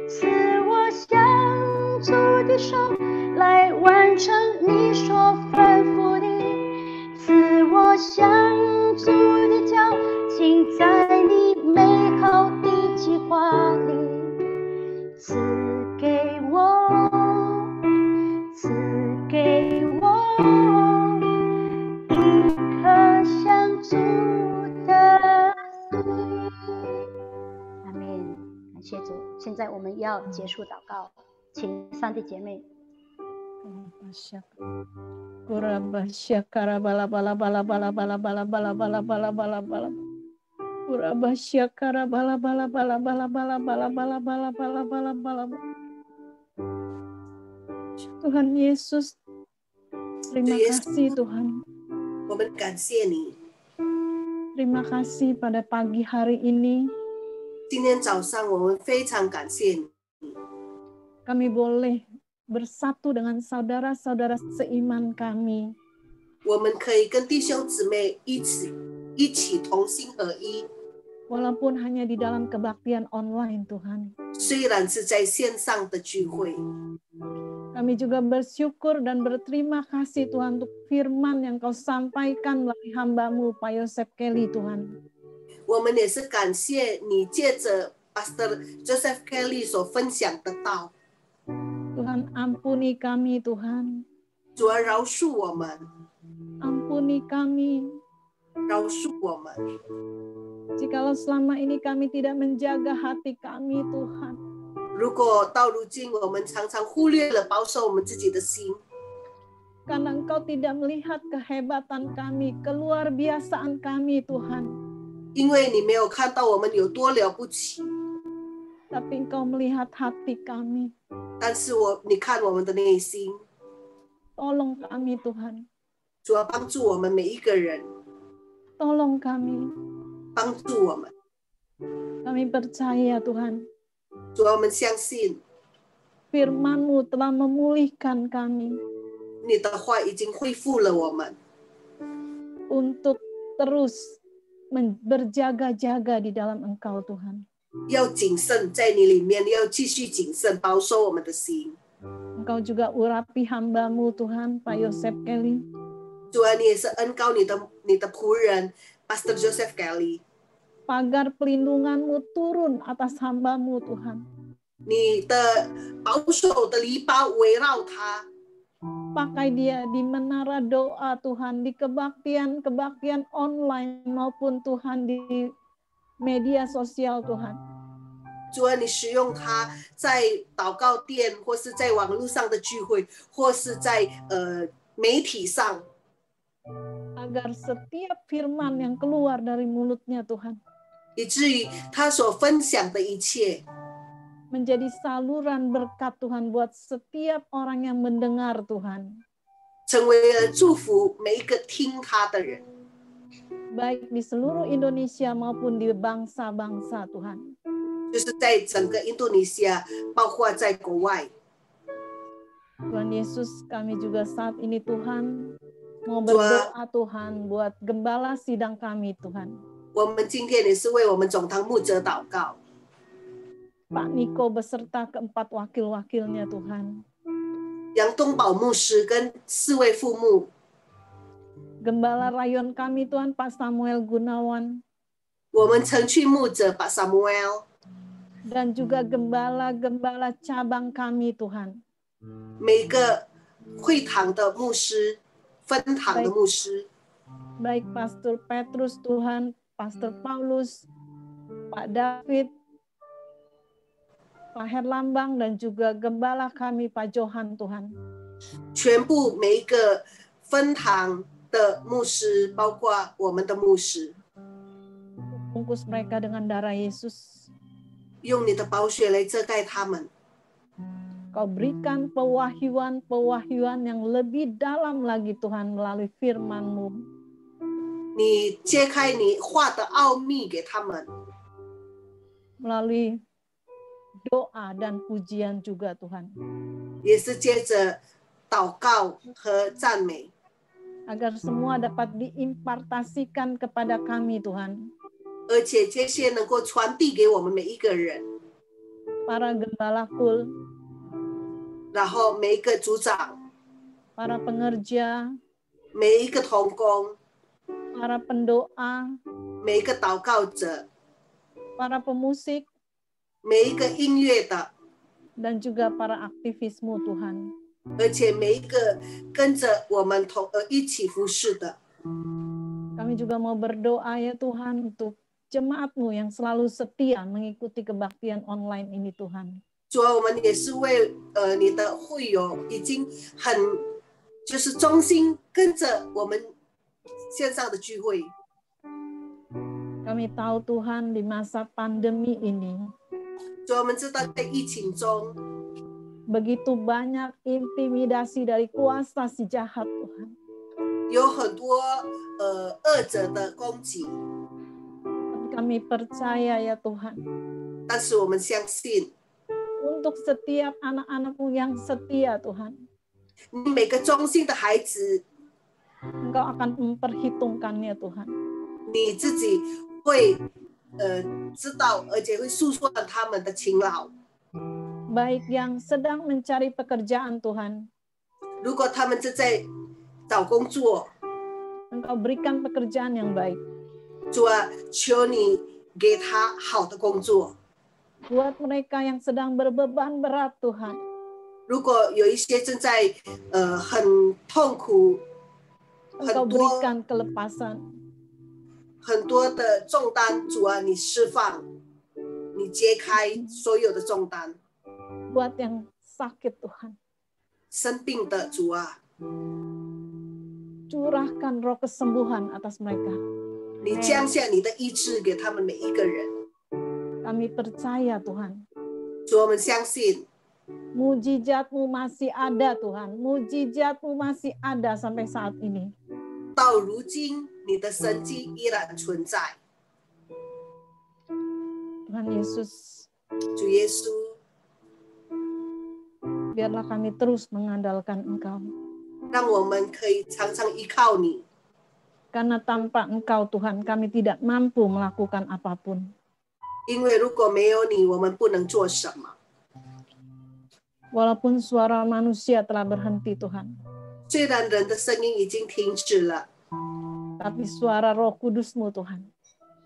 赐我像主的手，来完成你所吩咐的。赐我像主的脚，行在你美好的计划里。赐给我，赐给我一颗像主的心。阿门。感感谢主。现在我们要结束祷告，请上帝姐妹。Tuhan Yesus, terima kasih Tuhan. 我们感谢你。 Terima kasih pada pagi hari ini. 今天早上我们非常感谢你， Kami boleh bersatu dengan saudara-saudara seiman kami. 我们可以跟弟兄姊妹一起同心合一。 Walaupun hanya di dalam kebaktian online Tuhan. 虽然是在线上的聚会， Kami juga bersyukur dan berterima kasih Tuhan untuk firman yang Kau sampaikan melalui hamba-Mu Pak Yosef Kelly Tuhan. 我们也是感谢你借着 Pastor Joseph Kelly 所分享的道。 Tuhan ampuni kami Tuhan. 主啊，饶恕我们， Ampuni kami. 饶恕我们。 Jikalau selama ini kami tidak menjaga hati kami Tuhan. 如果到如今我们常常忽略了保守我们自己的心， Karena Engkau tidak melihat kehebatan kami, keluar biasaan kami Tuhan. 因为你没有看到我们有多了不起， Tapi Engkau melihat hati kami. 但是你看我们的内心。 Tolong kami Tuhan. 主啊，帮助我们每一个人， Tolong kami. 帮助我们。 Kami percaya Tuhan. 主啊，我们相信 Firman-Mu telah memulihkan kami 你的话已经恢复了我们， untuk terus berjaga-jaga di dalam Engkau Tuhan. 要谨慎在你里面，要继续谨慎保守我们的心。 Engkau juga urapi hamba-Mu Tuhan, Pak Yosef Kelly. 主啊，你也是恩膏你的仆人 Pastor Joseph Kelly， Pagar pelindungan-Mu turun atas hamba-Mu Tuhan. 你的保守的篱笆围绕他， Pakai dia di menara doa Tuhan, di kebaktian online maupun Tuhan di media sosial Tuhan. 主啊，你使用他在祷告殿，或是在网络上的聚会，或是在媒体上， Agar setiap firman yang keluar dari mulutnya Tuhan 以至于他所分享的一切， menjadi saluran berkat Tuhan buat setiap orang yang mendengar Tuhan. 成为了祝福每一个听他的人， Baik di seluruh Indonesia maupun di bangsa-bangsa Tuhan. 就是在整个印度尼西亚，包括在国外。 Tuhan Yesus, kami juga saat ini Tuhan mau berdoa Tuhan buat gembala sidang kami Tuhan. 我们今天也是为我们总堂牧者祷告， Pak Niko beserta keempat wakil-wakilnya Tuhan. 杨东宝牧师跟4位副牧， Gembala rayon kami Tuhan, Pak Samuel Gunawan. 我们城区牧者把 Samuel， Dan juga gembala-gembala cabang kami Tuhan. 每个会堂的牧师、分堂的牧师， Baik Pastor Petrus Tuhan, Pastor Paulus, Pak David, Pak Herlambang, dan juga gembala kami Pak Johan Tuhan. 全部每一个分堂的牧师，包括我们的牧师， Bungkus mereka dengan darah Yesus. 用你的宝血来遮盖他们。 Kau berikan pewahyuan yang lebih dalam lagi Tuhan melalui firman-Mu. 你揭开你话的奥秘给他们， Melalui doa dan pujian juga Tuhan. 也是接着祷告和赞美， Agar semua dapat diimpartasikan kepada kami Tuhan. 而且这些能够传递给我们每一个人， Para gembala kul, 然后每一个组长、 para pengerja, 每一个同工、 para pendoa, 每一个祷告者、 para pemusik, 每一个音乐的， dan juga para aktivismu Tuhan. 而且每一个跟着我们一起服侍的。 Kami juga mau berdoa ya Tuhan untuk jemaat-Mu yang selalu setia mengikuti kebaktian online ini Tuhan. 主啊，我们也是为你的会友已经很就是忠心跟着我们线上的聚会。 Kami tahu Tuhan di masa pandemi ini 主啊，我们知道在疫情中 begitu banyak intimidasi dari kuasa si jahat Tuhan. 有很多恶者的攻击， Kami percaya ya Tuhan, 但是我们相信 untuk setiap anak-anak-Mu yang setia Tuhan, 你每个忠心的孩子， Engkau akan memperhitungkannya Tuhan. 你自己会知道，而且会诉说他们的勤劳。 Baik yang sedang mencari pekerjaan Tuhan, 如果他们正在找工作， Engkau berikan pekerjaan yang baik. 主啊，求你给他好的工作。 Buat mereka yang sedang berbeban berat Tuhan, 如果有一些正在很痛苦， Engkau 很多 berikan kelepasan. 很多的重担，主啊，你释放，你揭开所有的重担。 Buat yang sakit Tuhan, 生病的主啊， curahkan roh kesembuhan atas mereka. 你降下你的医治给他们每一个人。 Kami percaya Tuhan, 主，我们相信 mujizat-Mu masih ada Tuhan. Mujizat-Mu masih ada sampai saat ini. 到如今你的神迹依然存在。 Tuhan Yesus, 主耶稣， biarlah kami terus mengandalkan Engkau. 让我们可以常常依靠你， Karena tanpa Engkau Tuhan, kami tidak mampu melakukan apapun. 因为如果没有你，我们不能做什么。 Walaupun suara manusia telah berhenti Tuhan, 虽然人的声音已经停止了， tapi suara Roh Kudus-Mu Tuhan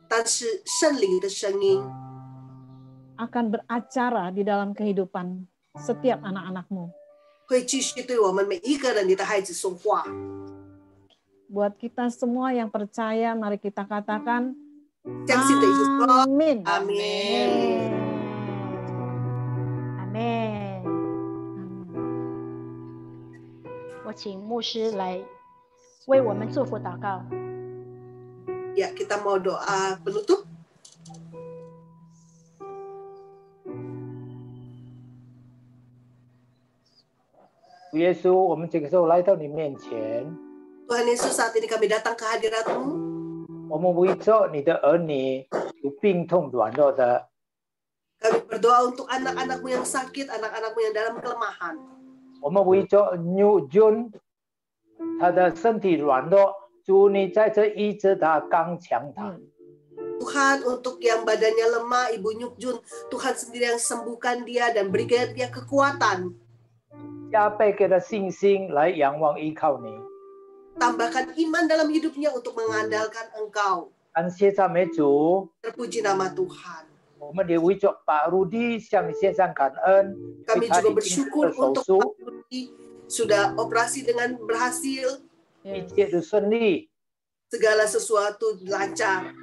但是圣灵的声音 akan beracara di dalam kehidupan setiap anak-anak-Mu. 会继续对我们每一个人，你的孩子说话。 Buat kita semua yang percaya, mari kita katakan 相信的意思说， Amin. 阿门。 Amen。我请牧师来为我们祝福祷告。 Ya, kita mau doa penutup. Tuhan Yesus, 我们这个时候来到你面前， Tuhan Yesus, saat ini kami datang ke hadirat-Mu. 我们为着你的儿女有病痛软弱的， Kami berdoa untuk anak-anak-Mu yang sakit, anak-anak-Mu yang dalam kelemahan. 我们为着 New June 他的身体软弱，主你在这医治他，刚强他。 Tuhan, untuk yang badannya lemah, Ibu Nyukjun, Tuhan sendiri yang sembuhkan dia dan berikan dia kekuatan. 加倍给他信心来仰望依靠你。 Tambahkan iman dalam hidupnya untuk mengandalkan Engkau. 感谢赞美主， Terpuji nama Tuhan. 我们也为着把鲁迪向你献上感恩， Kami 为他 juga 已经 bersyukur 的手 untuk 术 Pak Rudi sudah operasi dengan berhasil, 一切都顺利， segala sesuatu lancar.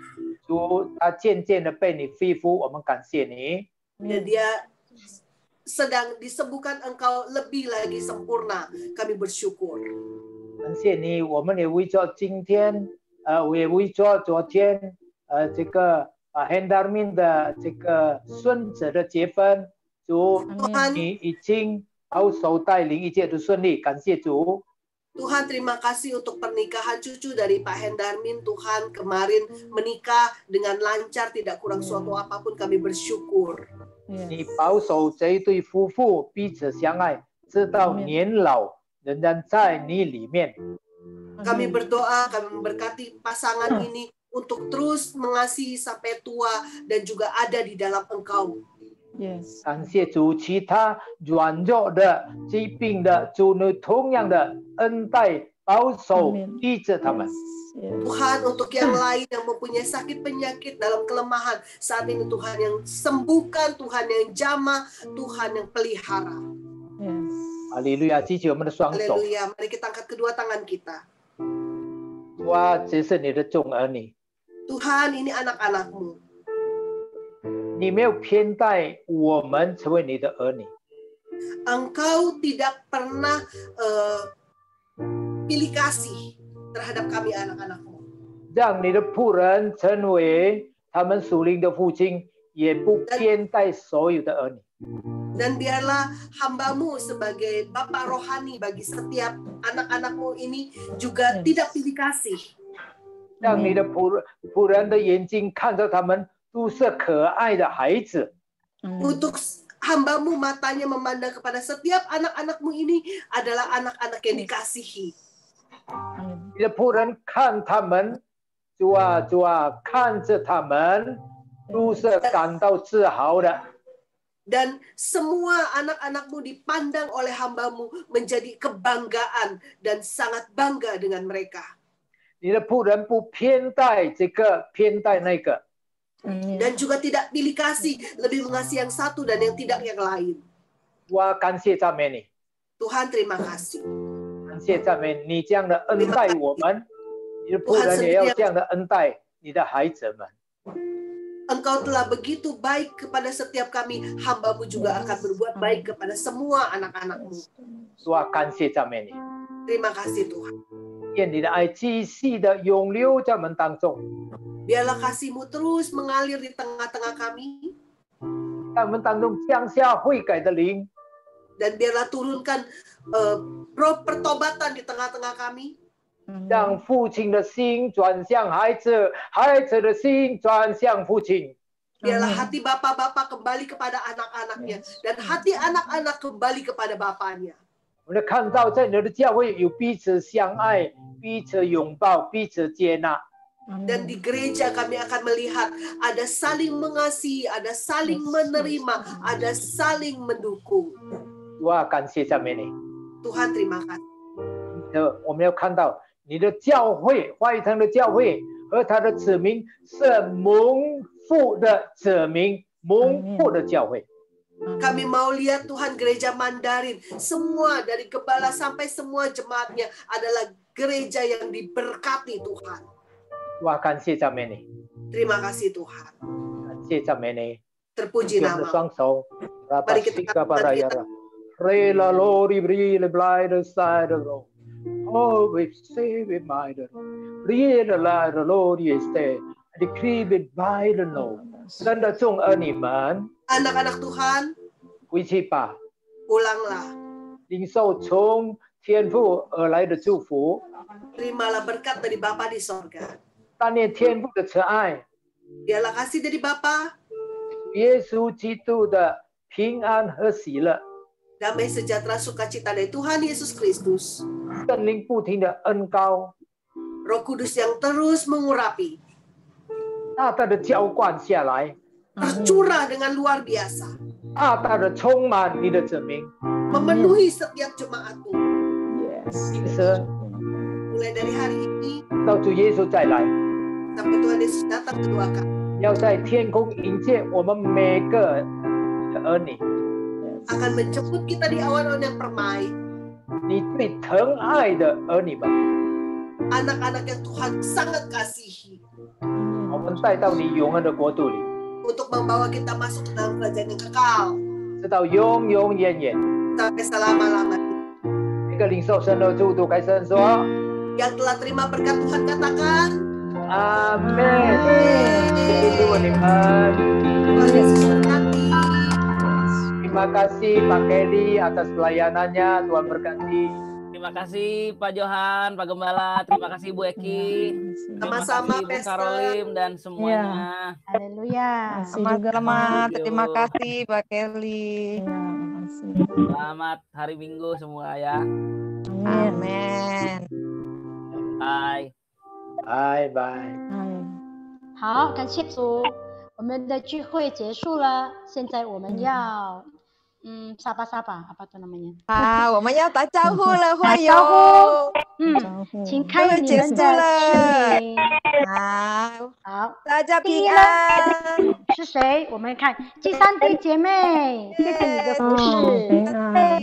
主他渐渐的被你恢复，我们感谢你。 Dan dia sedang disembuhkan Engkau lebih lagi sempurna. Kami bersyukur. 感谢你，我们也为着今天，我也为着昨天，这个Hendarmin 的这个孙子的结婚，主 Tuhan, 你已经保守带领，一切都顺利，感谢主。 Tuhan terima kasih untuk pernikahan cucu dari Pak Hendarmin. Tuhan kemarin menikah dengan lancar, tidak kurang suatu apapun. Kami bersyukur. 你保守这一对夫妇彼此相爱，直到年老仍然在你里面。 Kami berdoa, kami memberkati pasangan ini untuk terus mengasihi sampai tua dan juga ada di dalam Engkau. Yes. 感谢主，其他软弱的、疾病的，主你同样的恩待、保守、医治他们。 Yes. Tuhan, untuk yang lain yang mempunyai sakit penyakit dalam kelemahan, saat ini Tuhan yang sembuhkan, Tuhan yang jamah, Tuhan yang pelihara. Yes. 哈利路亚！举起我们的双手， Haleluya. Mari kita angkat kedua tangan kita. 主啊，这是你的众儿女， Tuhan, ini anak-anak-Mu. 你没有偏待我们成为你的儿女， Engkau tidak pernah pilih kasih terhadap kami anak-anak-Mu. 让你的仆人成为他们属灵的父亲，也不偏待所有的儿女。 Dan biarlah hamba-Mu sebagai Bapa rohani bagi setiap anak-anak-Mu ini juga tidak pilih kasih. 让你的仆人的眼睛看着他们都是可爱的孩子。 Untuk hamba-Mu matanya memandang kepada setiap anak-anak-Mu ini adalah anak-anak yang dikasihi. 你的仆人看他们，主啊主啊，看着他们都是感到自豪的。 Dan semua anak-anak-Mu dipandang oleh hamba-Mu menjadi kebanggaan dan sangat bangga dengan mereka. 你的仆人不偏待这个，偏待那个。 Dan juga tidak pilih kasih, lebih mengasihi yang satu dan yang tidak yang lain. 我感谢赞美你， Tuhan terima kasih. 感谢赞美你这样的恩待我们，你的仆人也要这样的恩待你的孩子们。 Engkau telah begitu baik kepada setiap kami, hamba-Mu juga akan berbuat baik kepada semua anak-anak-Mu. 主啊，感谢赞美你， Terima kasih Tuhan. 愿你的爱继续的涌流在我们当中， Biarlah kasih-Mu terus mengalir di tengah-tengah kami. 在我们当中降下悔改的灵， Dan biarlah turunkan roh pertobatan di tengah-tengah kami. 让父亲的心转向孩子，孩子的心转向父亲。 Biarlah hati bapak-bapak kembali kepada anak-anaknya. Dan hati anak-anak kembali kepada bapaknya. 我们看到在你的教会有彼此相爱、彼此拥抱、彼此接纳。 Dan di gereja kami akan melihat ada saling mengasihi, ada saling menerima, ada saling mendukung. 主啊，感谢赞美你。 Tuhan terima kasih. 我们要看到你的教会，华语堂的教会和他的子民是蒙福的子民，蒙福的教会。 Kami mau lihat Tuhan gereja Mandarin, semua dari gembala sampai semua jemaatnya adalah gereja yang diberkati Tuhan. 哇，感谢赞美你， Terima kasih Tuhan. 感谢赞美你。 Terpuji 我们的 nama. 双手， Mari kita angkat Rela Lord, brile blide side road. Oh, we say we might. Rela la Lord is there. Decree it by the no. 真的众儿女们， Anak-anak Tuhan, 回去吧， pulanglah. 领受从天父而来的祝福， Terimalah berkat dari Bapa di sorga. 但念天父的慈爱， Biarlah kasih dari Bapa, 耶稣基督的平安和喜乐， damai sejahtera sukacita dari Tuhan Yesus Kristus. 圣灵不停的恩膏， Roh Kudus yang terus mengurapi, 大大的浇灌下来， tercurah dengan luar biasa, 大大的充满你的子民。 memenuhi setiap jemaatmu. 因此， Mulai dari hari ini 到主耶稣再来， sampai Tuhan Yesus datang kedua kali, 要在天空迎接我们每个的儿女。 akan menjemput kita di awan-awan yang permai. 你最疼爱的儿女们， Anak-anak yang Tuhan sangat kasihi, 我们带到你永恒的国度里， untuk membawa kita masuk ke dalam kerajaan yang kekal 直到永永远远。 sampai selama-lamanya. 每个领受神的祝福，开声说 Yang telah terima berkat Tuhan katakan, 阿门。祝福你们。 Tuhan Yesus berkati. Terima kasih Pak Kelly atas pelayanannya, Tuhan berkati. Terima kasih Pak Johan, Pak Gembala, terima kasih Bu Eki, terima Sama-sama, kasih Bu Pastor. Karolim dan semuanya. Haleluya. Sama-sama. Terima kasih Pak Kelly. Selamat hari Minggu semua ya. Amin. Bye. Bye bye。好，感谢主，我们的聚会结束了，现在我们要sabar apa tuh namanya？ 我们要打招呼了，打会友。招呼，请开你们的视频。好，好，大家第一平安。是谁？我们看第三对姐妹，谢谢你的服侍，感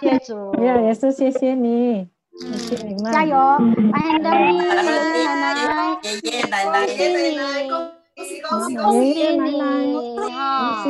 谢主，也是谢谢你，谢谢你们，加油，安德丽奶奶，爷爷奶奶，恭喜恭喜恭喜！恭喜你哈！